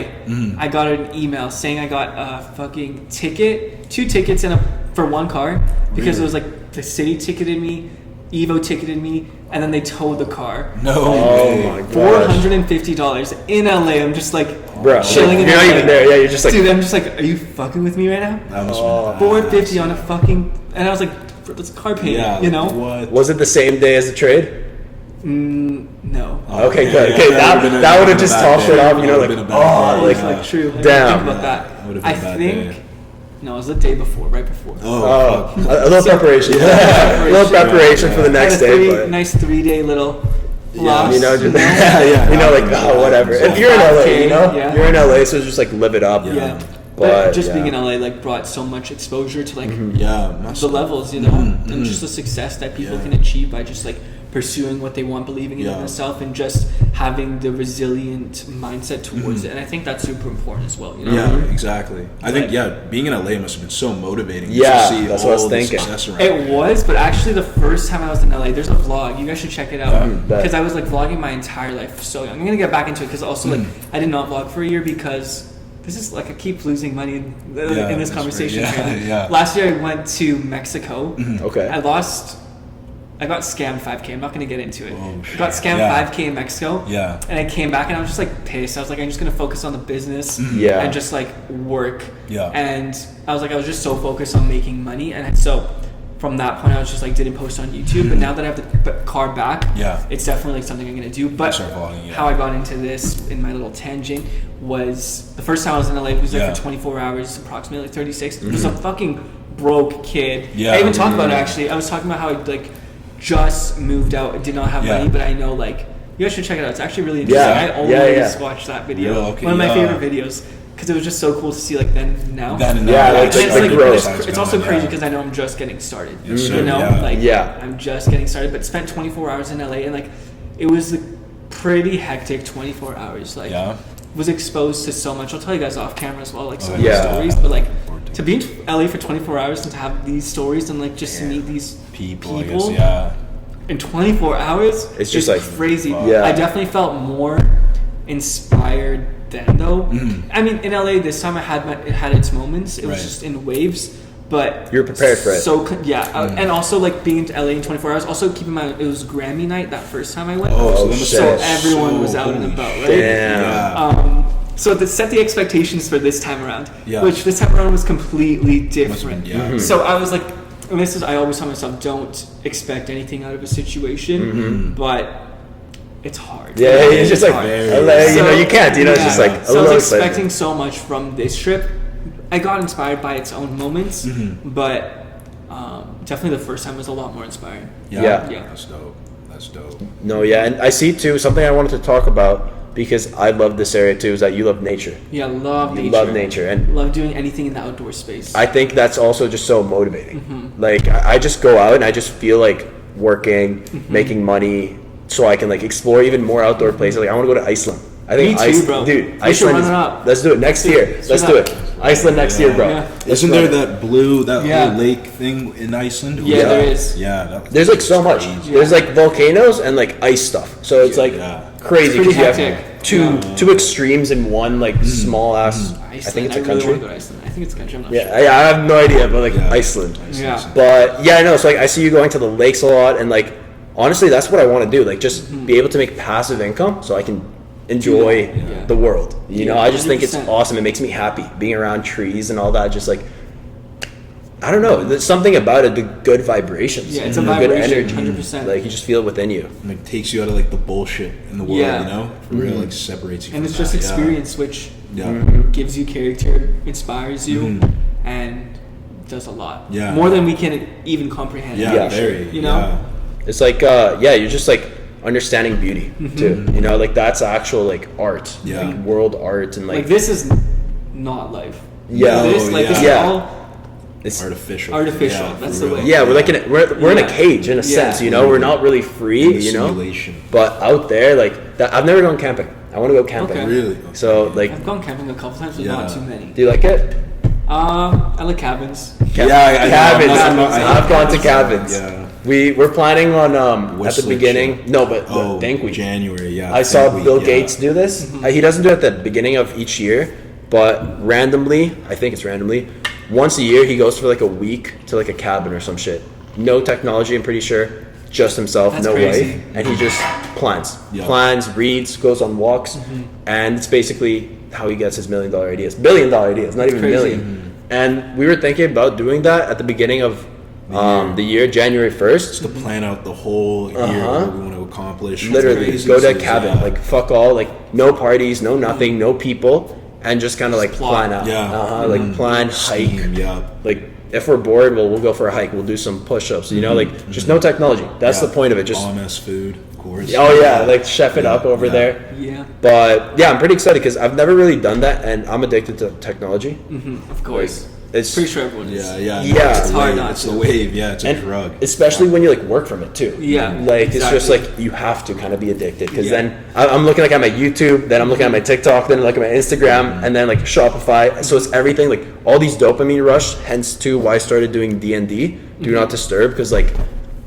I got an email saying I got a fucking ticket, 2 tickets for one car because it was like the city ticketed me, Evo ticketed me, and then they towed the car. No way. Oh my god. $450 in LA. I'm just like Bro, chilling like, in you're LA. not even there. Yeah, you're just like, Dude, I'm just like, are you fucking with me right now? That must have been $450 on a fucking, and I was like, it's car payment, Yeah. you know? What? was it the same day as the trade? No. Okay, good. Yeah, Okay, that would've been that would a have just bad tossed day. it off. You know, That would've like, been a bad oh, day. like, It's like true. Damn. Think about That that. would've been I a bad think, day. no, it was the day before, right before. Oh, fuck. a little preparation. A little preparation for the I had next a day. But, nice 3-day little Yeah, loss. you know, just, yeah, you know, like, happens, oh, whatever. happens. If you're in LA, you know, 5K, yeah. you're in LA, so it's just like live it up. Yeah. But, But just yeah. being in LA like brought so much exposure to like Yeah. the levels, you know, and just the success that people Yeah. can achieve by just like pursuing what they want, believing in Yeah. themselves, and just having the resilient mindset towards it. And I think that's super important as well. You know? Yeah, exactly. I think Like- being in LA must have been so motivating. Yeah, to see that's all what I was the thinking. success around It was, but actually the first time I was in LA, there's a vlog. You guys should check it out bet. because I was like vlogging my entire life so young. I'm gonna get back into it because also like I did not vlog for a year because this is like I keep losing money in this that's conversation. right. Yeah, right? yeah. Last year I went to Mexico. Okay. I got scammed 5K. I'm not going to get into it. Oh, I got shit. scammed Yeah. 5K in Mexico. Yeah. And I came back and I was just like pissed. I was like, I'm just going to focus on the business Yeah. and just like work. Yeah. And I was just so focused on making money. And so from that point, I was just like, didn't post on YouTube. But now that I have the car back, Yeah. it's definitely like something I'm going to do. But Start vlogging, yeah. how I got into this in my little tangent was the first time I was in LA, I was there Yeah. for 24 hours, approximately like 36. It was a fucking broke kid. Yeah. I even talked about it actually. I was talking about how I like just moved out, did not have Yeah. money, but I know like you guys should check it out. It's actually really interesting. Yeah. I always Yeah. watch that video. Yeah, okay, One of my yeah. favorite videos because it was just so cool to see like then and now. Then and Yeah, now, like, And it's it's, like like, growth. it's also Yeah. crazy because I know I'm just getting started. Yes, sir, you know, yeah. like Yeah. I'm just getting started, but spent 24 hours in LA and like it was a pretty hectic 24 hours. Like Yeah. was exposed to so much. I'll tell you guys off camera as well, like some of yeah. the stories. But like to be in LA for 24 hours and to have these stories and like just to meet these People, I guess, yeah. in 24 hours, It's just is like- crazy. Yeah. I definitely felt more inspired then, though. I mean, in LA this time, it had its moments. It was Right. just in waves, but You're prepared for it. So and also like being in LA in 24 hours. Also, keep in mind it was Grammy night that first time I went. Oh, so, Oh, that must shit. have So been everyone was so- out and holy about, shit. right? Damn. Yeah. So to set the expectations for this time around, Yeah. which this time around was completely Must have different. been, yeah. So I was like, and this is I always tell myself, don't expect anything out of a situation, but it's hard. Yeah, it's just like, hard. LA, you know, you can't, you know, it's just like a So I little was excited. expecting so much from this trip. I got inspired by its own moments, but definitely the first time was a lot more inspiring. Yeah. That's dope. That's dope. No, yeah, and I see too, something I wanted to talk about, because I love this area too, is that you love nature. Yeah, love You nature. love nature, and Love doing anything in the outdoor space. I think that's also just so motivating. Like, I just go out and I just feel like working, making money, so I can like explore even more outdoor places. Like, I want to go to Iceland. I think Me too, Iceland, bro. dude. We should Iceland run is, it up. let's do it next year. Let's Let's do do that. it. Iceland next year, bro. Yeah. Let's Isn't run there it. that blue, that Yeah. whole lake thing in Iceland? Yeah, there is. Yeah. There's like so much. crazy. There's like volcanoes and like ice stuff. So it's like Yeah. crazy It's because you pretty have hectic. two extremes in one like small ass. I Iceland. think it's a really country. want to go to Iceland. I think it's a country. I'm not Yeah, I have no idea, but like Yeah. Iceland. Yeah. But yeah, I know. So like I see you going to the lakes a lot, and like honestly, that's what I want to do. Like just be able to make passive income, so I can enjoy Yeah. the world. You know, Yeah, I just think it's 100%. awesome. It makes me happy being around trees and all that. Just like I don't know, there's something about it. The good vibrations. Yeah, it's a the good vibration, energy. 100%. Like you just feel it within you. And it takes you out of like the bullshit in the world, Yeah. you know? For real, like separates you And from it's just that. experience, which Yeah. gives you character, inspires you, and does a lot. Yeah. More than we can even comprehend. Yeah, Yeah. very. You know? It's like yeah, you're just like understanding beauty too. You know, like that's actual like art. Yeah. Like world art and Like like this is not life. Yeah. This, like this is Yeah. all it's Artificial. Artificial, Yeah, for that's the real. way. yeah, we're like we're in a Yeah. cage in a Yeah. sense, you know. We're not really free, In a you know. simulation. But out there, like that, I've never gone camping. I want to go camping. Okay. Really? So like, I've gone camping a couple times, but Yeah. not too many. do you like it? I like cabins. Cabins. I've gone to cabins. Yeah. We're planning on at the Whistler beginning. trip. No, but Oh, Thank Week. January, yeah. I saw Thank Week, Bill yeah. Gates do this. He doesn't do it at the beginning of each year, but randomly, I think it's randomly, once a year he goes for like a week to like a cabin or some shit. No technology, I'm pretty sure. Just himself, That's no crazy. wife, and he just plans, Yeah. reads, goes on walks, and it's basically how he gets his $1 million ideas, $1 billion ideas, not even Crazy. million. And we were thinking about doing that at the beginning of the year, January 1st. To plan out the whole year, what we want to accomplish. Literally, Crazy. go to a So, cabin, yeah. like fuck all, like no parties, no nothing, no people, and just kind of like plot. plan out. Yeah. Like plan, hike. Steam, yeah. Like if we're bored, we'll go for a hike. We'll do some push-ups. You know, like just no technology. That's Yeah. the point of it. Just Bomb-ass food, of course. oh yeah, like chef it up over Yeah. there. Yeah. But yeah, I'm pretty excited because I've never really done that, and I'm addicted to technology. Of course. It's Pretty sure everyone is. Yeah. Yeah. It's It's the hard wave. not It's to. the wave. Yeah, it's a and drug. especially when you like work from it too. Yeah, like it's just exactly. like you have to kind of be addicted because Yeah. then I'm looking like at my YouTube, then I'm looking at my TikTok, then like at my Instagram, and then like Shopify. So it's everything like all these dopamine rush. Hence to why I started doing D&D, Do Not Disturb, because like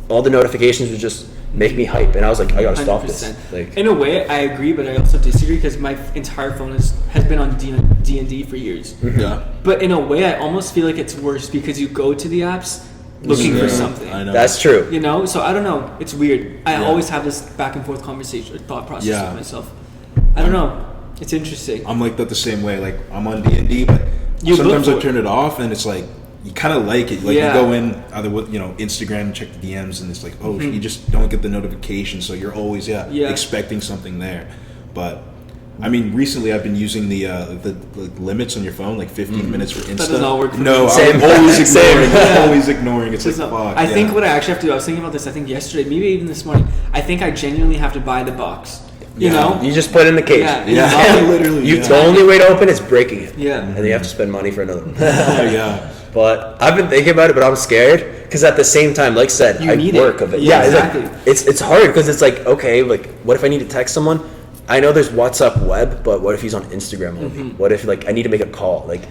all the notifications would just make me hype, and I was like, I gotta stop this. 100%. Like In a way, I agree, but I also disagree because my entire phone has been on D&D for years. Yeah. But in a way, I almost feel like it's worse because you go to the apps looking for Yeah, something. I know. that's true. You know, so I don't know. It's weird. I Yeah. always have this back and forth conversation or thought process Yeah. with myself. I don't know. It's interesting. I'm like that the same way. Like I'm on D&D, but You sometimes look I for turn it off, and it's like you kind of like it. Like Yeah. you go in either with Instagram, check the DMs, and it's like you just don't get the notification, so you're always Yeah. expecting something there. But I mean, recently I've been using the limits on your phone, like 15 minutes for Insta. does not work for No, me. Same. I'm always Same. ignoring. Yeah. Always ignoring. It's like So, fuck. I yeah. think what I actually have to do, I was thinking about this, I think yesterday, maybe even this morning, I think I genuinely have to buy the box. You Yeah. know? You just put it in the cage. Yeah. Yeah, literally. You yeah. the only way to open it's breaking it. Yeah. And then you have to spend money for another one. yeah. But I've been thinking about it, but I'm scared because at the same time, like I said, You I need work it. of it. Yeah, Yeah, exactly. it's hard because it's like, okay, like what if I need to text someone? I know there's WhatsApp web, but what if he's on Instagram only? What if like I need to make a call? Like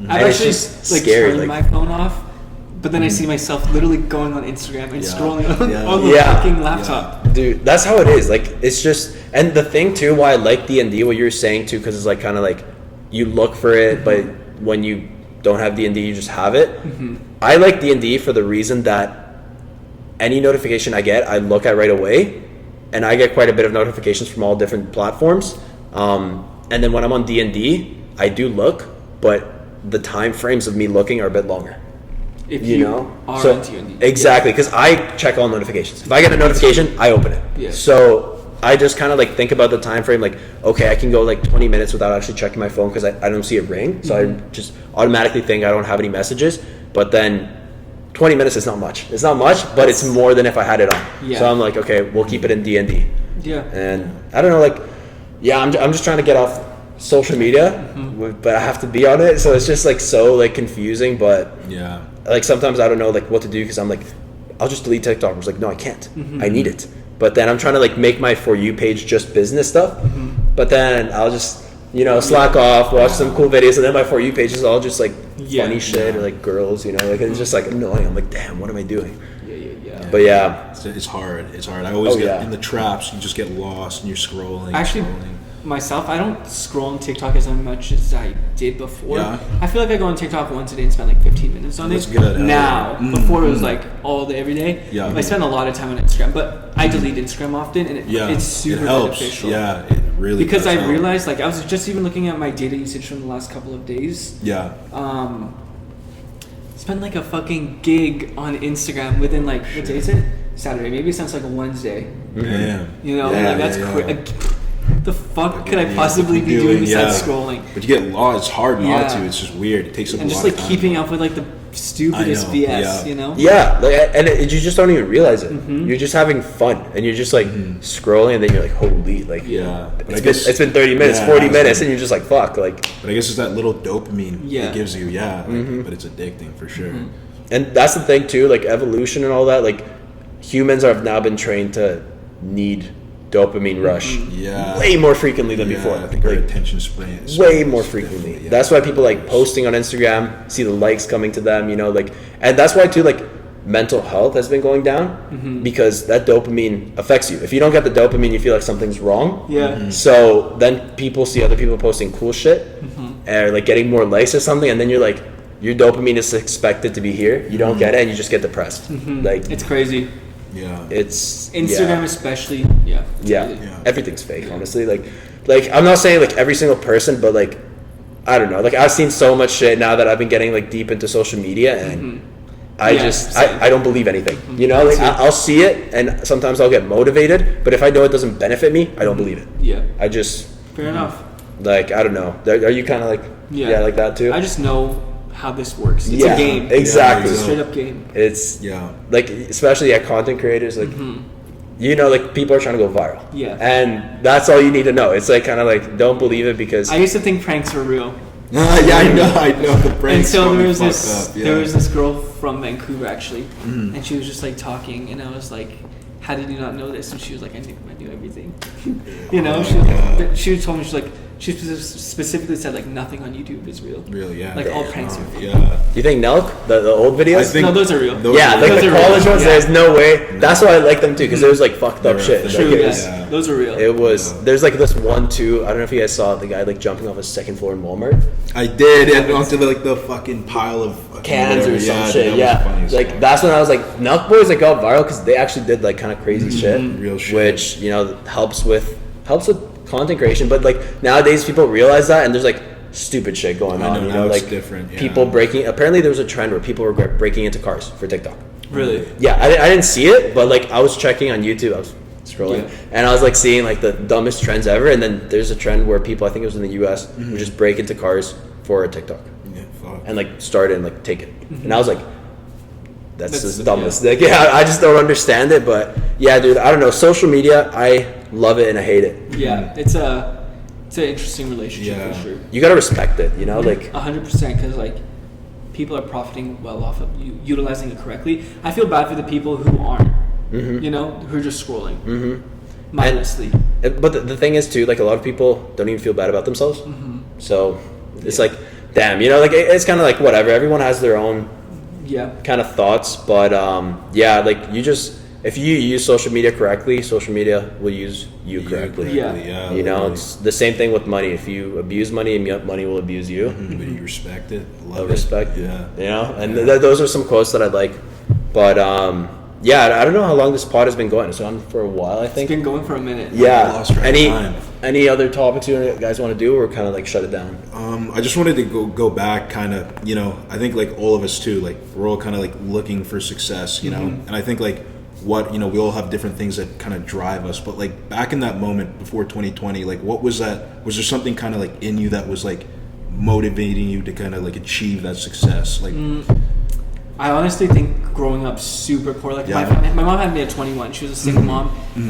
I've and it's actually just like scary. turned Like my phone off, but then I see myself literally going on Instagram and Yeah. scrolling on, Yeah. on the Yeah. fucking laptop. dude, that's how it is. Like it's just, and the thing too, why I like D&D, what you're saying too, because it's like kind of like you look for it, but when you don't have D&D, you just have it. I like D&D for the reason that any notification I get, I look at right away, and I get quite a bit of notifications from all different platforms. And then when I'm on D&D, I do look, but the time frames of me looking are a bit longer. If You you, know, are so on D&D. exactly, because I check all notifications. If I get a notification, I open it. Yeah. So I just kind of like think about the time frame, like okay, I can go like 20 minutes without actually checking my phone because I don't see it ring, so I just automatically think I don't have any messages. But then 20 minutes is not much. It's not much, but it's more than if I had it on. Yeah. So I'm like, okay, we'll keep it in D&D. Yeah. And I don't know, like, yeah, I'm just trying to get off social media, but I have to be on it, so it's just like so like confusing. But Yeah. like sometimes I don't know like what to do because I'm like, I'll just delete TikTok. I was like, no, I can't. I need it. But then I'm trying to like make my For You page just business stuff. But then I'll just slack off, watch some cool videos, and then my For You page is all just like Yeah. funny shit or like girls, like it's just like annoying. I'm like, damn, what am I doing? Yeah. But yeah, It's hard. It's hard. I always Oh, get yeah. in the traps. You just get lost and you're scrolling. Actually, scrolling. myself, I don't scroll on TikTok as much as I did before. Yeah. I feel like I go on TikTok once a day and spend like 15 minutes on That's it. good. Now, before it was like all day, every day. Yeah. I spend a lot of time on Instagram, but I delete Instagram often, and it's super it helps. beneficial. Yeah, it really Because does I help. realized, like, I was just even looking at my data usage from the last couple of days. Yeah. Spend like a fucking gig on Instagram within like, what day is it? Saturday. Maybe it sounds like a Wednesday. Damn. You know, Yeah, like that's yeah, quick. yeah. Like, the fuck could I Yeah, possibly what be you doing doing, besides yeah. scrolling? But you get lost. It's hard not Yeah. to. It's just weird. It takes up And a just lot like of time. keeping up with like the stupidest I know, BS, yeah. you know? yeah, like, and you just don't even realize it. You're just having fun, and you're just like scrolling, and then you're like, holy, like Yeah. But it's been 30 minutes, yeah, 40 it's minutes, like- and you're just like, fuck, like. But I guess it's that little dopamine Yeah. it gives you. Yeah. Like, but it's addicting for sure. And that's the thing too, like evolution and all that. Like humans have now been trained to need dopamine rush Yeah. way more frequently than Yeah, before. I think our Like, attention span way more frequently. Yeah. That's why people like posting on Instagram, see the likes coming to them, you know, like, and that's why too, like, mental health has been going down because that dopamine affects you. If you don't get the dopamine, you feel like something's wrong. Yeah. So then people see other people posting cool shit or like getting more likes or something, and then you're like, your dopamine is expected to be here. You don't get it, and you just get depressed. Like, It's crazy. Yeah. it's Instagram yeah. especially. Yeah. It's Yeah. crazy. Yeah. Everything's fake, honestly. Like I'm not saying like every single person, but like, I don't know. Like, I've seen so much shit now that I've been getting like deep into social media, and I Yeah, just same. I don't believe anything. You know, like I'll see it, and sometimes I'll get motivated, but if I know it doesn't benefit me, I don't believe it. Yeah. I just Fair enough. like, I don't know. Are you kind of like Yeah. like that too? I just know how this works. It's Yeah, a game. exactly. It's a straight up game. It's Yeah. like, especially at content creators, like, you know, like, people are trying to go viral. Yeah. And that's all you need to know. It's like, kind of like, don't believe it because I used to think pranks were real. Yeah, I know the And pranks. so got me there was fucked this up, yeah. there was this girl from Vancouver actually, and she was just like talking, and I was like, "How did you not know this?" And she was like, "I knew everything." You know, she told me, she's like, she specifically said like nothing on YouTube is real. Real, yeah. Like all pranks are fake. Yeah. Do you think Nelk, the old videos? I think No, those are real. yeah, like those the are real. college ones, Yeah. there's no way. That's why I like them too, because there was like fucked up They're shit. fake. Like, True, it yes. was, Yeah. Those are real. it was, there's like this one too, I don't know if you guys saw the guy like jumping off a second floor in Walmart. I did, and onto like the fucking pile of Cans whatever. or some Yeah, shit, that was yeah. funny as Like, fuck. that's when I was like, Nelk Boys like got viral because they actually did like kind of crazy shit. Real shit. Which, you know, helps with content creation. But like, nowadays people realize that, and there's like stupid shit going I on. know, You now know, it's like different, yeah. people breaking. Apparently, there was a trend where people were breaking into cars for TikTok. Really. Yeah, I didn't see it, but like, I was checking on YouTube. I was scrolling, Yeah. and I was like seeing like the dumbest trends ever. And then there's a trend where people, I think it was in the U.S., would just break into cars for a TikTok Yeah, fuck. and like start it and like take it. And I was like, that's That's- the dumbest. Like, yeah, I just don't understand it. But yeah, dude, I don't know. Social media, I love it and I hate it. Yeah, it's an interesting relationship Yeah. for sure. You gotta respect it, you know, like 100%, because like people are profiting well off of you utilizing it correctly. I feel bad for the people who aren't, you know, who are just scrolling mindlessly. but the thing is too, like a lot of people don't even feel bad about themselves. So it's like, damn, you know, like it's kind of like whatever. Everyone has their own Yeah, kind of thoughts, but yeah, like you just, if you use social media correctly, social media will use you correctly. Yeah. You know, literally. it's the same thing with money. If you abuse money, money will abuse you. But you respect it, love it. Respect. Yeah. You know, and those are some quotes that I like. But yeah, I don't know how long this pod has been going. It's on for a while, I it's think. been going for a minute. Yeah. Lost track of Any time. any other topics you guys want to do, or kind of like shut it down? I just wanted to go back, kind of, you know, I think like all of us too, like we're all kind of like looking for success, you know, and I think like what, you know, we all have different things that kind of drive us, but like back in that moment before 2020, like what was that? Was there something kind of like in you that was like motivating you to kind of like achieve that success? Like, I honestly think growing up super poor, like Yeah. my mom had me at 21. She was a single mom.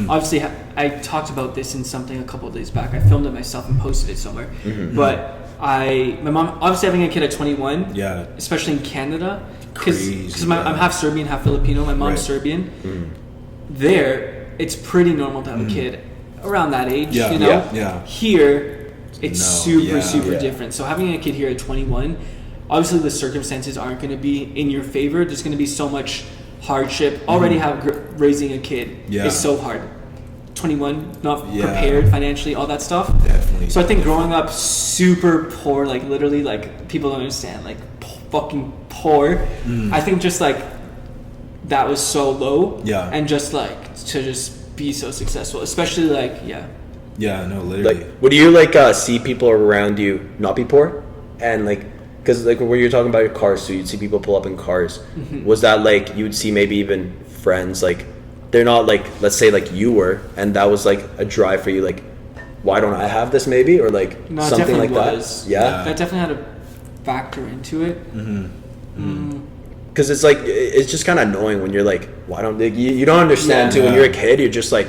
Obviously, I talked about this in something a couple of days back. I filmed it myself and posted it somewhere. But my mom, obviously having a kid at 21, yeah, especially in Canada, Crazy, because yeah. I'm half Serbian, half Filipino. My mom's Right. Serbian. There, it's pretty normal to have a kid around that age. Yeah, you know. yeah, yeah. Here, it's No, super yeah. super Yeah. different. So having a kid here at 21, obviously the circumstances aren't going to be in your favor. There's going to be so much hardship. Already raising a kid Yeah. is so hard. 21, not Yeah. prepared financially, all that stuff. definitely. So I think growing up super poor, like literally, like people don't understand, like fucking poor. I think just like that was so low. Yeah. And just like to just be so successful, especially like Yeah, no, literally. Like, would you like see people around you not be poor, and like, because like when you're talking about your cars, so you'd see people pull up in cars. Was that like you would see maybe even friends like they're not like, let's say like you were, and that was like a drive for you, like why don't I have this maybe, or like No, it something like definitely was. that? Yeah. Yeah. that definitely had a factor into it. Because it's like it's just kind of annoying when you're like, why don't like, you don't understand Yeah. too when you're a kid, you're just like,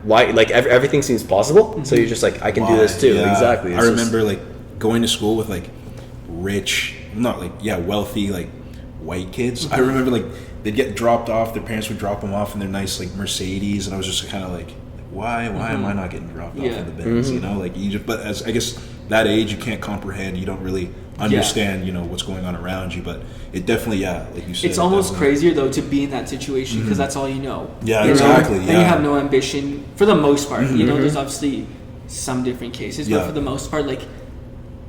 why like everything seems possible, so you're just like, I can do this too. Yeah. Exactly. I It's just- remember like going to school with like rich, not like wealthy like white kids. I remember like they'd get dropped off. Their parents would drop them off in their nice like Mercedes, and I was just kind of like, why am I not getting dropped off Yeah. in the bins? You know, like you just, but as I guess that age, you can't comprehend, you don't really understand, you know, what's going on around you. But it definitely, like you said, It's almost definitely crazier though to be in that situation because that's all you know. Yeah, you know? exactly, And yeah. you have no ambition for the most part. You know, there's obviously some different cases, but Yeah. for the most part, like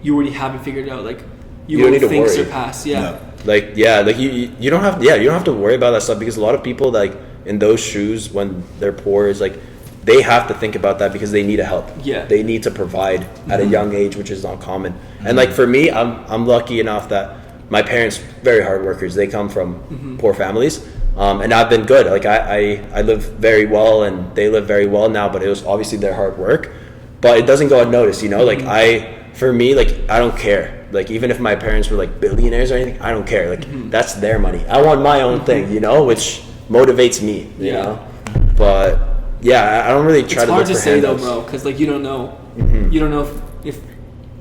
you already have it figured out. Like You you don't will need to think worry. surpass. Yeah. Like you don't have you don't have to worry about that stuff because a lot of people like in those shoes when they're poor is like they have to think about that because they need a help. Yeah. They need to provide at a young age, which is not common. And like for me, I'm lucky enough that my parents very hard workers. They come from poor families. And I've been good. Like I live very well and they live very well now, but it was obviously their hard work. But it doesn't go unnoticed, you know? Like for me, like I don't care. Like even if my parents were like billionaires or anything, I don't care. Like that's their money. I want my own thing, you know, which motivates me, you know. But yeah, I don't really try It's to hard look to for say though, handouts. bro, because like you don't know. You don't know if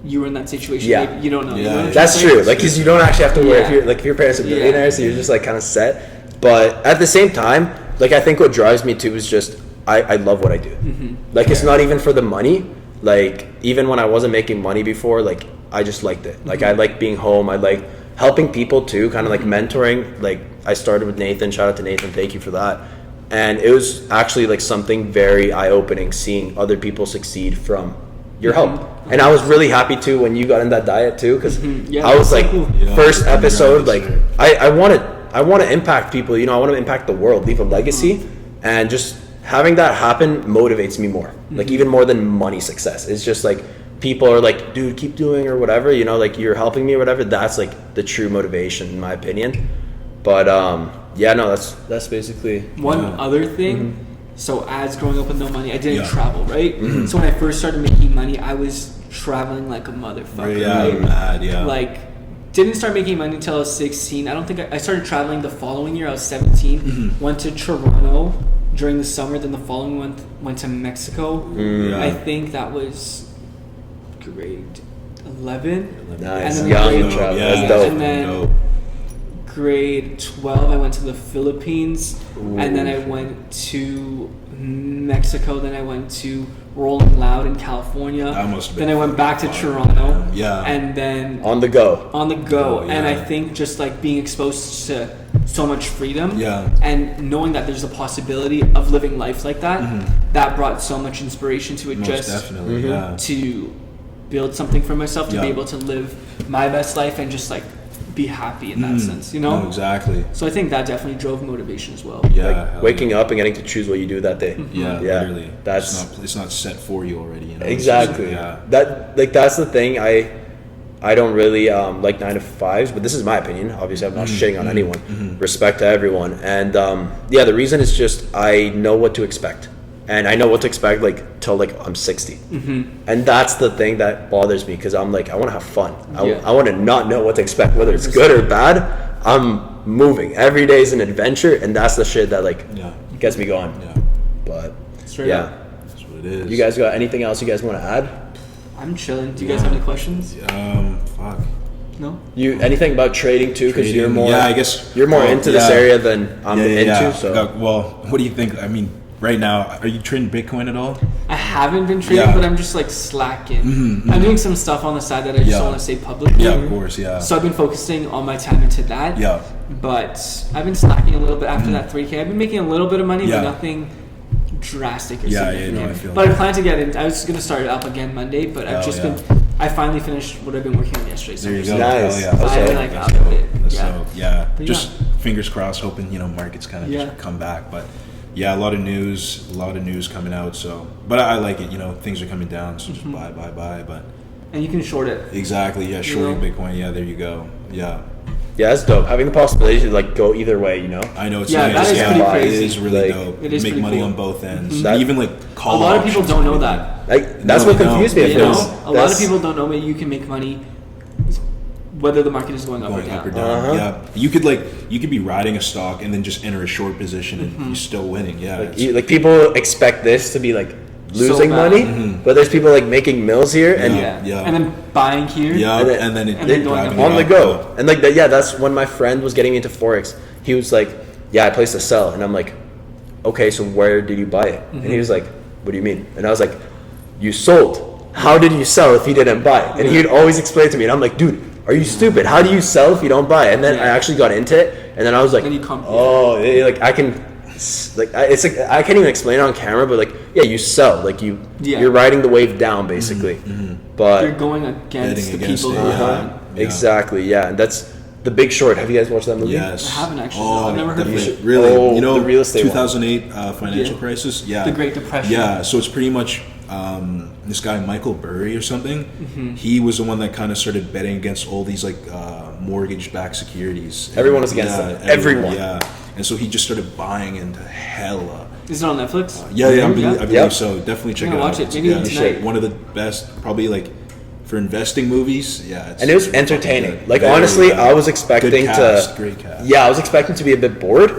you were in that situation. Yeah. Maybe you don't know. Yeah. You know what I'm That's saying? true. Like, because you don't actually have to worry if your parents are Yeah. billionaires, so you're just like kind of set. But at the same time, like I think what drives me too is just I love what I do. Like it's not even for the money. Like even when I wasn't making money before, like I just liked it. Like I like being home. I like helping people too, kind of like mentoring. Like I started with Nathan. Shout out to Nathan. Thank you for that. And it was actually like something very eye-opening seeing other people succeed from your help. And I was really happy too when you got in that diet too, because Yeah, I was that's like so cool. Yeah. first episode, Right, like sure. I want to impact people. You know, I want to impact the world, leave a legacy, and just having that happen motivates me more. Like even more than money success. It's just like people are like, dude, keep doing or whatever. You know, like you're helping me or whatever. That's like the true motivation in my opinion. But yeah, no, that's basically One other thing, so as growing up with no money, I didn't Yeah. travel, right? So when I first started making money, I was traveling like a motherfucker, right? Mad, yeah. Like, didn't start making money until I was 16. I don't think I started traveling the following year. I was 17. Went to Toronto during the summer. Then the following month went to Mexico. Yeah. I think that was grade 11. nice. And then Young grade- travel. yeah, That's dope. And then dope. grade 12 I went to the Philippines, and then I went to Mexico, then I went to Rolling Loud in California, That must have been then I went back to fun. Toronto, Yeah. and then On the go. on the go. Oh, And I yeah. think just like being exposed to so much freedom, Yeah. and knowing that there's a possibility of living life like that, that brought so much inspiration to it. Most just definitely, yeah. to build something for myself, to be Yeah. able to live my best life and just like be happy in that sense, you know? No, exactly. So I think that definitely drove motivation as well. Yeah. Like hell waking yeah. up and getting to choose what you do that day. Yeah, Yeah, literally. that's- it's not set for you already. You know? It's just- Exactly. yeah. That's the thing. I don't really like 9 to 5s, but this is my opinion. Obviously, I'm not shitting on anyone. Respect to everyone. And yeah, the reason is just I know what to expect, and I know what to expect like till like I'm 60. And that's the thing that bothers me because I'm like I want to have fun. Yeah. I want to not know what to expect, whether it's good or bad. I'm moving. Every day is an adventure, and that's the shit that like Yeah. gets me going. Yeah. But Straight yeah. up. That's what it is. You guys got anything else you guys want to add? I'm chilling. Do you guys have any questions? Fuck. No? You anything about trading too? Because you're Trading. more. Yeah, I guess you're more well, into this yeah. area than I'm Yeah, into. yeah. So Well, what do you think? I mean, right now, are you trading Bitcoin at all? I haven't been trading, Yeah. but I'm just like slacking. I'm doing some stuff on the side that I just Yeah. don't want to say publicly. Yeah, of course. Yeah. So I've been focusing all my time into that. Yeah. But I've been slacking a little bit after that 3K. I've been making a little bit of money, Yeah. but nothing drastic or Yeah, yeah, significant. no, I feel but I that. plan to get in. I was going to start it up again Monday, but I've Oh, just yeah. been. I finally finished what I've been working on yesterday. So There you I'm go. just Nice. Hell yeah. That's finally all. like That's out of dope. it. That's Yeah. dope. Yeah. But Just fingers crossed, hoping markets kind of Yeah. just come back. But yeah, a lot of news coming out. So, but I like it. Things are coming down, so just buy. But And you can short it. exactly, yeah, shorting know? Bitcoin. Yeah, there you go. Yeah, yeah, that's dope. Having the possibility to like go either way, you know. I know it's Yeah, nice. that is pretty It crazy. is really Like, dope. it is Make pretty money cool. on both ends. That- Even like A call lot of people options don't know and that. Like that's No, what they confused me don't. at You know, first. a lot of people don't know that you can make money whether the market is going up going or up or down. down. Yeah, you could be riding a stock and then just enter a short position and you're still winning. Yeah, it's- Like people expect this to be like losing bad. money, but there's people like making mills here and Yeah. Yeah. And then buying here. yeah, and and then, and then going driving up. it on the up. go. And like that, yeah, that's when my friend was getting me into forex. He was like, "Yeah, I placed a sell," and I'm like, "Okay, so where did you buy it?" And he was like, what do you mean? And I was like, you sold. How did you sell if you didn't buy? And he'd always explain to me, and I'm like, dude, are you stupid? How do you sell if you don't buy? And then I actually got into it, and then I was like, like I can, it's like I can't even explain it on camera, but like, yeah, you sell, like you're riding the wave down basically, but you're going against the people who exactly, yeah, and that's The Big Short. Have you guys watched that movie? Yes. I haven't actually. I've never heard of it. Really? The real estate 2008 financial crisis? Yeah. The Great Depression. Yeah, so it's pretty much this guy, Michael Burry or something. He was the one that kind of started betting against all these like mortgage-backed securities. Everyone was against them. Everyone. Yeah. And so he just started buying into hella. Is it on Netflix? I believe so. Definitely check it out. Watch it. Maybe tonight. One of the best, probably like for investing movies. Yeah, and it was entertaining. Like honestly, I was expecting great cast. Yeah, I was expecting to be a bit bored,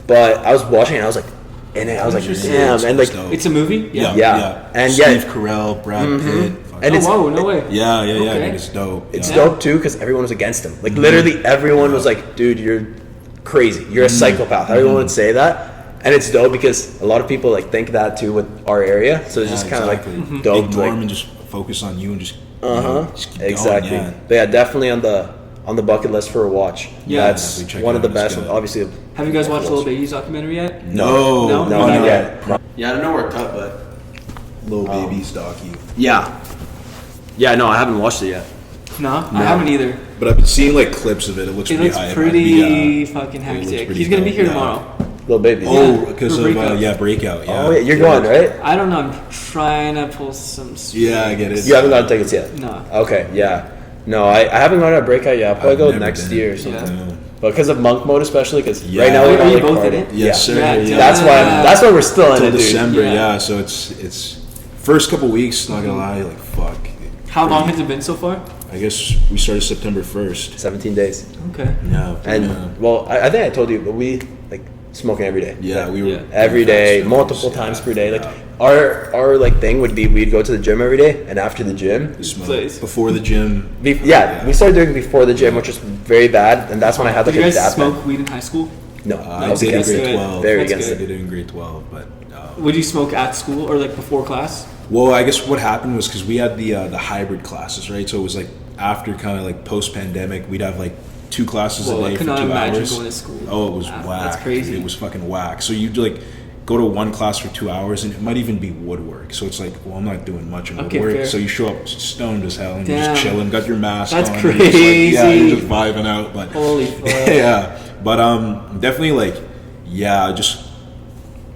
but I was watching it. I was like, damn, and like it's a movie. Yeah. And Steve Carell, Brad Pitt. And it's whoa, no way. Yeah. Dude, it's dope. It's dope too because everyone was against him. Like literally, everyone was like, "Dude, you're crazy. You're a psychopath." Everyone would say that. And it's dope because a lot of people like think that too with our area, so it's just kind of like dope. Ignore them and just focus on you and just keep exactly. going, But yeah, definitely on the bucket list for a watch. Yeah, that's one of the best. Obviously, have you guys watched Lil Baby's documentary yet? No, not yet. Yeah, I don't know where cut, but Lil Baby's docu. Yeah, no, I haven't watched it yet. No, I haven't either. But I've been seeing like clips of it. It looks pretty hype. Pretty fucking hectic. pretty He's gonna be dope, here tomorrow. Lil Baby. Oh, because of Breakout. Breakout. Yeah. Oh yeah, you're going right? I don't know. I'm trying to pull some. Yeah, I get it. You haven't gotten tickets yet. No. Okay, yeah. No, I haven't gone to a Breakout yet. I'll probably go next year or something. Yeah. But because of monk mode, especially because right now we're Are you like both in partying. it? Yes, sir. Yeah. That's why we're still in Till it, dude. December. Yeah. Yeah. So it's first couple weeks. Not gonna lie, like fuck. How long has it been so far? I guess we started September 1st. 17 days. Okay. Yeah. And well, I think I told you, but we like smoking every day. Yeah, we were Every day, multiple times per day. Like our like thing would be we'd go to the gym every day, and after the gym, smoke Place. before the gym. we started doing it before the gym, which was very bad, and that's when I had like Did you a guys dap. smoke weed in high school? No, I did in against grade it. 12. Very That's against I it. did it in grade 12, but. Would you smoke at school or like before class? Well, I guess what happened was because we had the hybrid classes, right? So it was like after kind of like post-pandemic, we'd have like 2 classes a I day for cannot 2 imagine hours. going to school. Oh, it was That's whack. crazy. It was fucking whack. So you'd like go to one class for 2 hours, and it might even be woodwork. So it's like, well, I'm not doing much in woodwork. fair. So you show up stoned as hell, and you're Damn. just chilling, got your mask That's on. and you're just like- crazy. yeah, you're just vibing out. But Holy fuck. yeah, but definitely like, yeah, just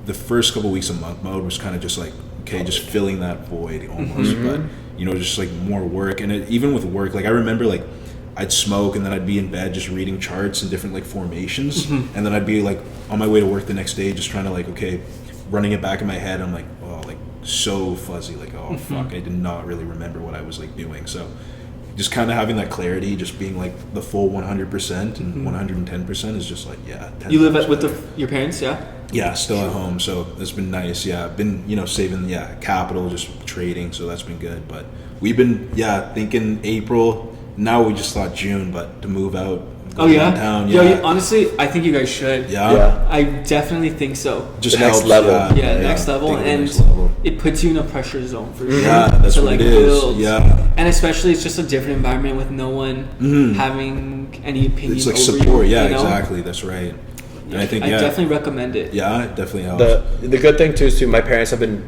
the first couple weeks of monk mode was kind of just like, okay, just filling that void almost. But just like more work, and even with work, like I remember like I'd smoke and then I'd be in bed just reading charts and different like formations, and then I'd be like on my way to work the next day just trying to like, okay, running it back in my head. I'm like, oh, like so fuzzy, like, oh fuck, I did not really remember what I was like doing. So just kind of having that clarity, just being like the full 100% and 110% is just like, yeah. You live 10 with your parents, yeah? Yeah, still at home, so it's been nice. Yeah, I've been saving capital, just trading, so that's been good. But we've been thinking April. Now we just thought June, but to move out. Oh yeah, downtown, honestly, I think you guys should. Yeah. I definitely think so. Just The next helps, level. Next level, Think of the and next level. it puts you in a pressure zone for sure. Yeah, that's to what like it is. build. Yeah, And especially, it's just a different environment with no one having any opinion. it's like over support. You, Yeah, you know? exactly. That's right. And I think I definitely recommend it. Yeah, it definitely helps. The good thing too is my parents have been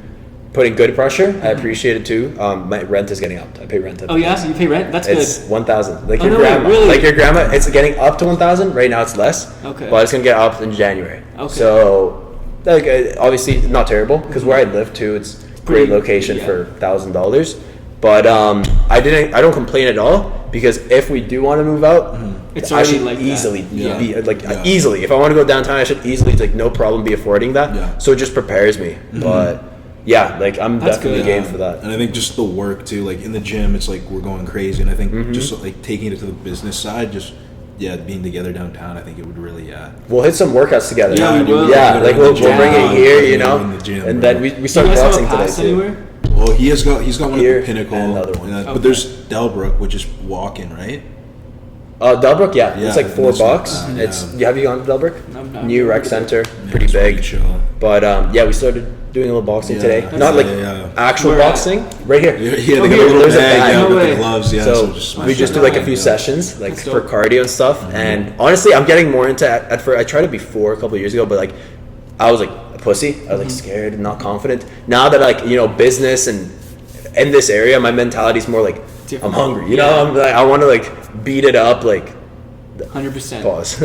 putting good pressure. I appreciate it too. My rent is getting upped. I pay rent. Oh yeah, so you pay rent? That's It's good. 1,000. Like Oh, your no way, grandma. really? Like your grandma, it's getting up to 1,000. Right now it's less. Okay. But it's gonna get upped in January. Okay. So, like, obviously not terrible because where I live too, it's great Pretty- location yeah. for $1,000. But I don't complain at all because if we do want to move out, It's I already should like that. easily Yeah. be like Yeah. easily. If I want to go downtown, I should easily like no problem be affording that. Yeah. So it just prepares me. But yeah, like I'm That's definitely good. game for that. And I think just the work too, like in the gym, it's like we're going crazy. And I think Mm-hmm. just like taking it to the business side, just being together downtown, I think it would really We'll hit some workouts together. Yeah, we will. Yeah, like we'll Gym. bring it here, you know, In the gym, and bro. then we Do you start guys have boxing a today pass too. anywhere? Well, he's got one Here at the Pinnacle, and the other one. but Okay. there's Delbrook, which is walk-in, right? Delbrook, yeah. Yeah, It's like $4. yeah. It's have you gone to Delbrook? No, no. New rec center, Yeah, pretty it's big. pretty chill. But we started doing a little boxing Yeah, today. that's Not like Where actual at? boxing, right here. Yeah, Oh, they got a here, little there's a bag, bag. yeah, No with way. the gloves, yeah. So just we smash just it do like out, a few yeah. sessions like That's for dope. cardio and stuff. And honestly, I'm getting more into at first. I tried it before a couple of years ago, but like I was like a pussy. I was like scared and not confident. Now that like business and in this area, my mentality is more like Different. I'm hungry. You know, I'm like I want to like beat it up like. 100%. Pause.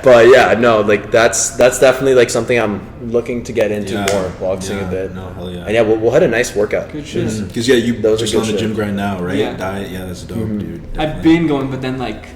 But yeah, no, like that's definitely like something I'm looking to get into Yeah, more, boxing yeah, a bit. no, hell yeah. And yeah, we'll had a nice workout. Good shit. Because you Those are just good on the shit. gym grind now, right? Yeah. Diet, yeah, that's dope, dude. I've been going, but then like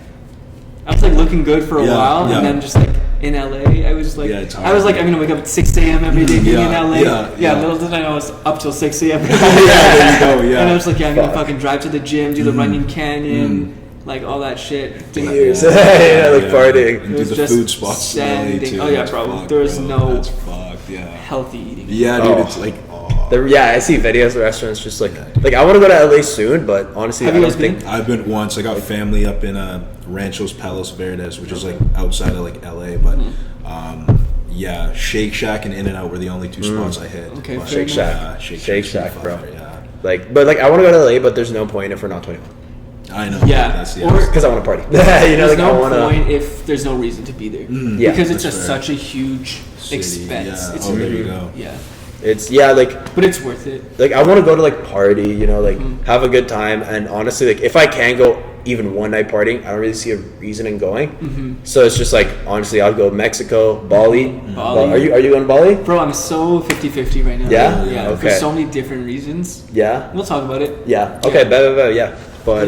I was like looking good for a Yeah, while, yeah. and then just like in LA, I was like, Yeah, it's I was like, hard. I'm gonna wake up at 6 a.m. every day being Yeah, in LA. yeah. Little did I know I was up till 6 a.m. Yeah, there you go, yeah. And I was like, yeah, I'm gonna Fuck. fucking drive to the gym, do the Runyon Canyon, like all that shit. Years. Yeah. Yeah, like partying. And It do was the just food spots in LA sending- too. oh, yeah, That's bro. fucked, There was bro. no- That's fucked, yeah. Healthy eating. Yeah, dude, Oh. it's like, Yeah, I see videos of restaurants just like I want to go to LA soon, but honestly, Have I you don't guys been? think. I've been once. I got family up in Ranchos Palos Verdes, which is like outside of like LA, but yeah, Shake Shack and In-N-Out were the only two spots I hit. Okay, But, fair Shake Shack. yeah, Shake Shack's Shack, pretty bro. fire, Yeah, But I want to go to LA, but there's no point if we're not 21 I know. Yeah, that's or- because I want to party. There's like I no want to. point if there's no reason to be there. Yeah, Because it's that's just fair. such a huge City, expense. yeah. It's Oh, there you go. Yeah, It's like but it's worth it. I want to go to like party, like have a good time, and honestly, like if I can go even one night partying, I don't really see a reason in going. So it's just like honestly, I'll go Mexico, Bali. Bali. Are you going to Bali? Bro, I'm so 50-50 right now. Yeah? Yeah. For Okay. so many different reasons. Yeah. We'll talk about it. Yeah. Okay. Bet. Yeah. But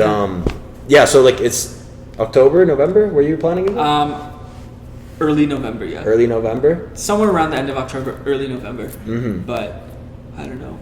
yeah. So like it's October, November. Were you planning it? Early November, yeah. Early November. Somewhere around the end of October, early November. But I don't know.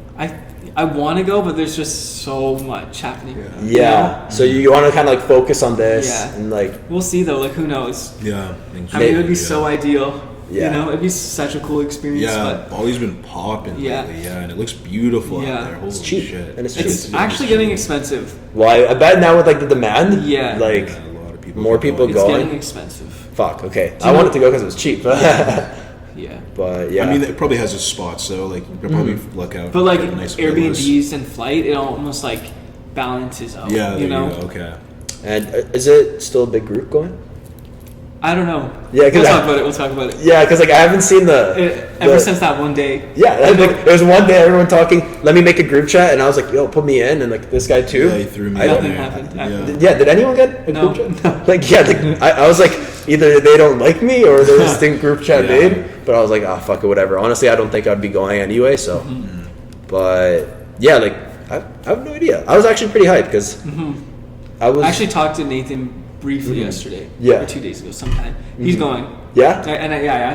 I want to go, but there's just so much happening. Yeah. So you want to kind of like focus on this Yeah. and like We'll see though. Like who knows? Yeah. I mean, it would be yeah. so ideal. Yeah. You know, it'd be such a cool experience. Yeah, But Bali's been popping Yeah. lately, yeah, and it looks beautiful Yeah. out there. Holy cheap, shit. and it's it's cheap. actually getting expensive. well, I bet now with like the demand. Yeah. Like Yeah, a lot of people more keep people going. It's going. getting expensive. Fuck. Okay. Do you I know- wanted to go because it was cheap. Yeah. But yeah. I mean, it probably has its spots, so like you could probably look out. But like for nice villas. Airbnbs and flight, it almost like balances out. Yeah, there you know. go. Okay. and is it still a big group going? I don't know. Yeah, 'cause we'll I- talk about it. We'll talk about it. Yeah, because like I haven't seen Ever the- since that one day. Yeah, like, there was one day everyone talking. Let me make a group chat, and I was like, "Yo, put me in," and like this guy too. Yeah, he threw me. I in don't- Nothing there. happened. Yeah. Yeah, did anyone get a No, group chat? no. Like, yeah, like, I was like, either they don't like me or there's this thing group chat Yeah. made. But I was like, ah, fuck it, whatever. Honestly, I don't think I'd be going anyway. So, but yeah, like I have no idea. I was actually pretty hyped because I was I actually talked to Nathan briefly yesterday. Yeah. Or 2 days ago, sometime. He's going. Yeah?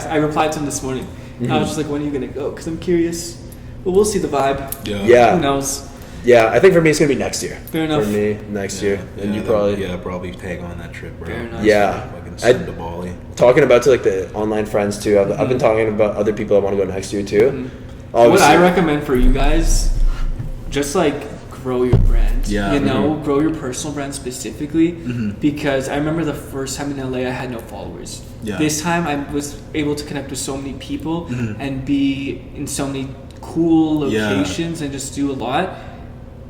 I replied to him this morning. I was just like, when are you gonna go? Because I'm curious. But we'll see the vibe. Yeah. Who knows? Yeah, I think for me it's gonna be next year. Fair enough. For me, next year, and you then- probably probably tag on that trip, bro. Fair enough. Yeah. Fucking I- send to Bali. talking about to like the online friends too. I've been talking about other people I want to go next year too. What Obviously- I recommend for you guys, just like grow your brand. Yeah. You know, grow your personal brand specifically. Because I remember the first time in LA, I had no followers. Yeah. This time, I was able to connect with so many people and be in so many cool Yeah. locations and just do a lot.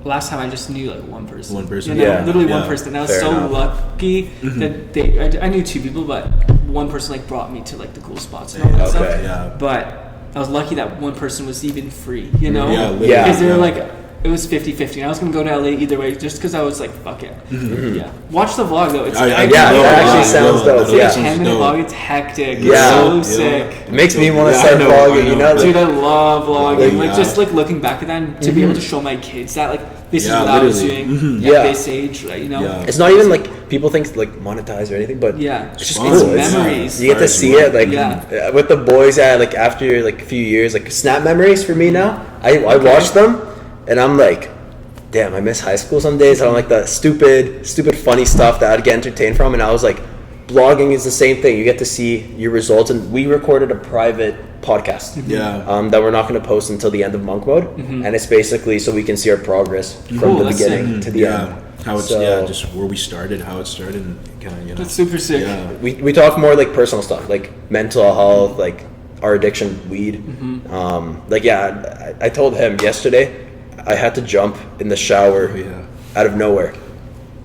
Last time I just knew like one person. One person. You know, Yeah. literally one Yeah. person. And I was Fair so enough. lucky that I knew two people, but one person like brought me to like the cool spots and all that Okay. stuff. Yeah. But I was lucky that one person was even free, you know? Yeah, literally, Yeah. Because they were yeah. like, it was 50-50. And I was going to go to LA either way just because I was like, fuck it. Yeah. Watch the vlog though. It's I Yeah, know, that actually I sounds know, dope, that It's like yeah. a sounds 10-minute dope. vlog. It's hectic. Yeah. It's so sick. It makes me want to Yeah, start I know, vlogging. I You know. know, Dude, like, I love vlogging. Like, Yeah. just like looking back at that and to be able to show my kids that, like, this is Yeah, what I was literally. doing Yeah. at this age, right? You know? Yeah. it's not even like people think like monetize or anything, but Yeah. it's just fun. It's cool. It's- memories. You get to see it like Yeah. with the boys at like after like a few years, like snap memories for me now. I watch them and I'm like, damn, I miss high school some days. I don't like the stupid funny stuff that I'd get entertained from. And I was like, blogging is the same thing. You get to see your results. And we recorded a private podcast. Yeah. That we're not going to post until the end of monk mode, and it's basically so we can see our progress from Cool, the that's beginning sick. to the end. How it's So- just where we started, how it started, and kind of That's super sick. Yeah. We talk more like personal stuff, like mental health, like our addiction, weed. I told him yesterday I had to jump in the shower Oh, yeah. out of nowhere,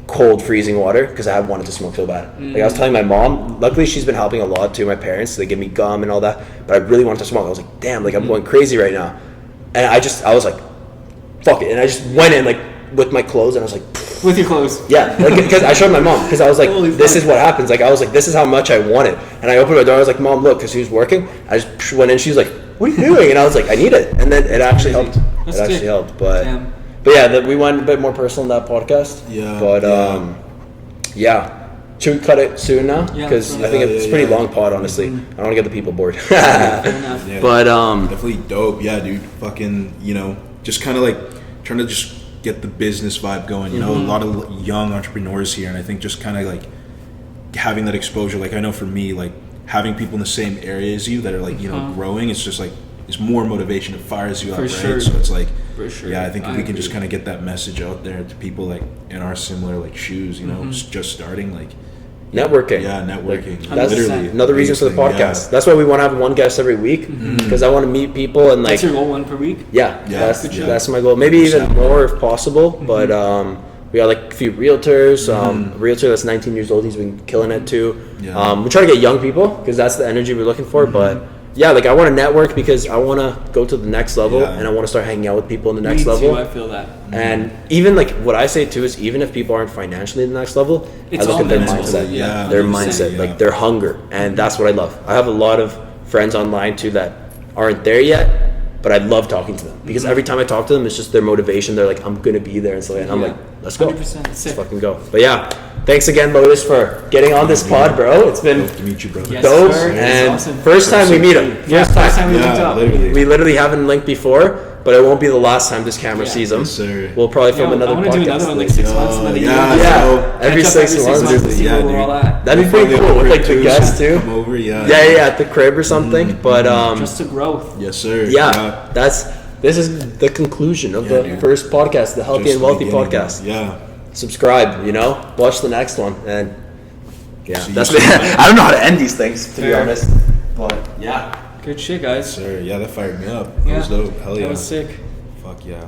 cold freezing water, because I wanted to smoke so bad. Like I was telling my mom, luckily she's been helping a lot too, my parents, they give me gum and all that, but I really wanted to smoke. I was like, damn, like I'm going crazy right now. And I was like, fuck it, and I just went in like with my clothes, and I was like, With your clothes. yeah, like, because I showed my mom, because I was like, Holy this fuck. is what happens. Like I was like, this is how much I want it. And I opened my door, I was like, Mom, look, because she was working. I just went in, she was like, what are you doing? And I was like, I need it. And then it actually Crazy. helped. That's It actually sick. helped. But Damn. yeah, we went a bit more personal in that podcast. Yeah, But yeah. yeah. Should we cut it soon now? Yeah, Because that's I think right. it's Yeah, pretty yeah. long pod, honestly. I don't want to get the people bored. Fair enough. Yeah. But Definitely dope. Yeah, dude. Fucking, just kind of like trying to just get the business vibe going. You know, a lot of young entrepreneurs here, and I think just kind of like having that exposure. Like I know for me, like having people in the same area as you that are like growing. It's just like it's more motivation. It fires you up, For right? sure. So it's like, For sure. yeah, I think if I we can just agree. kind of get that message out there to people like in our similar like shoes. Just starting like. networking. Yeah, networking. That's 100%. literally another reason for the biggest thing, podcast. That's why we want to have one guest every week, because I want to meet people and like That's your goal, one per week? yeah, Yeah, that's yeah. that's my goal. Maybe even 100%. more if possible. But we got like a few realtors. A realtor that's 19 years old, he's been killing it too. Yeah. We try to get young people because that's the energy we're looking for. But yeah, like I want to network because I want to go to the next level, Yeah. and I want to start hanging out with people in the next Me level. too, I feel that. And even like what I say too is even if people aren't financially in the next level, It's I look all at their mental. mindset, Yeah, their 100%, mindset, yeah. like their hunger, and that's what I love. I have a lot of friends online too that aren't there yet, but I love talking to them because every time I talk to them, it's just their motivation. They're like, I'm gonna be there, and so and I'm Yeah. like, let's go, 100%, let's sick. fucking go. But yeah, thanks again, Lotus, for getting on this pod, bro. It's been Dope to meet you, brother. Yes, dope, sir. It's and awesome. first time we meet him. Yeah, first time we linked Yeah, up. literally. We literally haven't linked before, but it won't be the last time this camera Yeah. sees him. Yes, sir. We'll probably Yo, film another I want to podcast. do another one like later. 6 months. Another year. yeah, Yeah, so- every Catch up 6 months. to see Yeah, where we're dude. all at. That'd be pretty cool with like the guests too. Come over, yeah. Yeah, at the crib or something. But Just to growth. Yes, sir. yeah, this is the conclusion of Yeah, the dude. first podcast, the Healthy Just and the Wealthy beginning. podcast. Yeah. Subscribe, watch the next one, and yeah, See you that's soon. I don't know how to end these things to be Fair. honest, but yeah. Good shit, guys. Sir, yeah, that fired me up. Yeah. That was dope. Hell yeah. That was sick. Fuck yeah.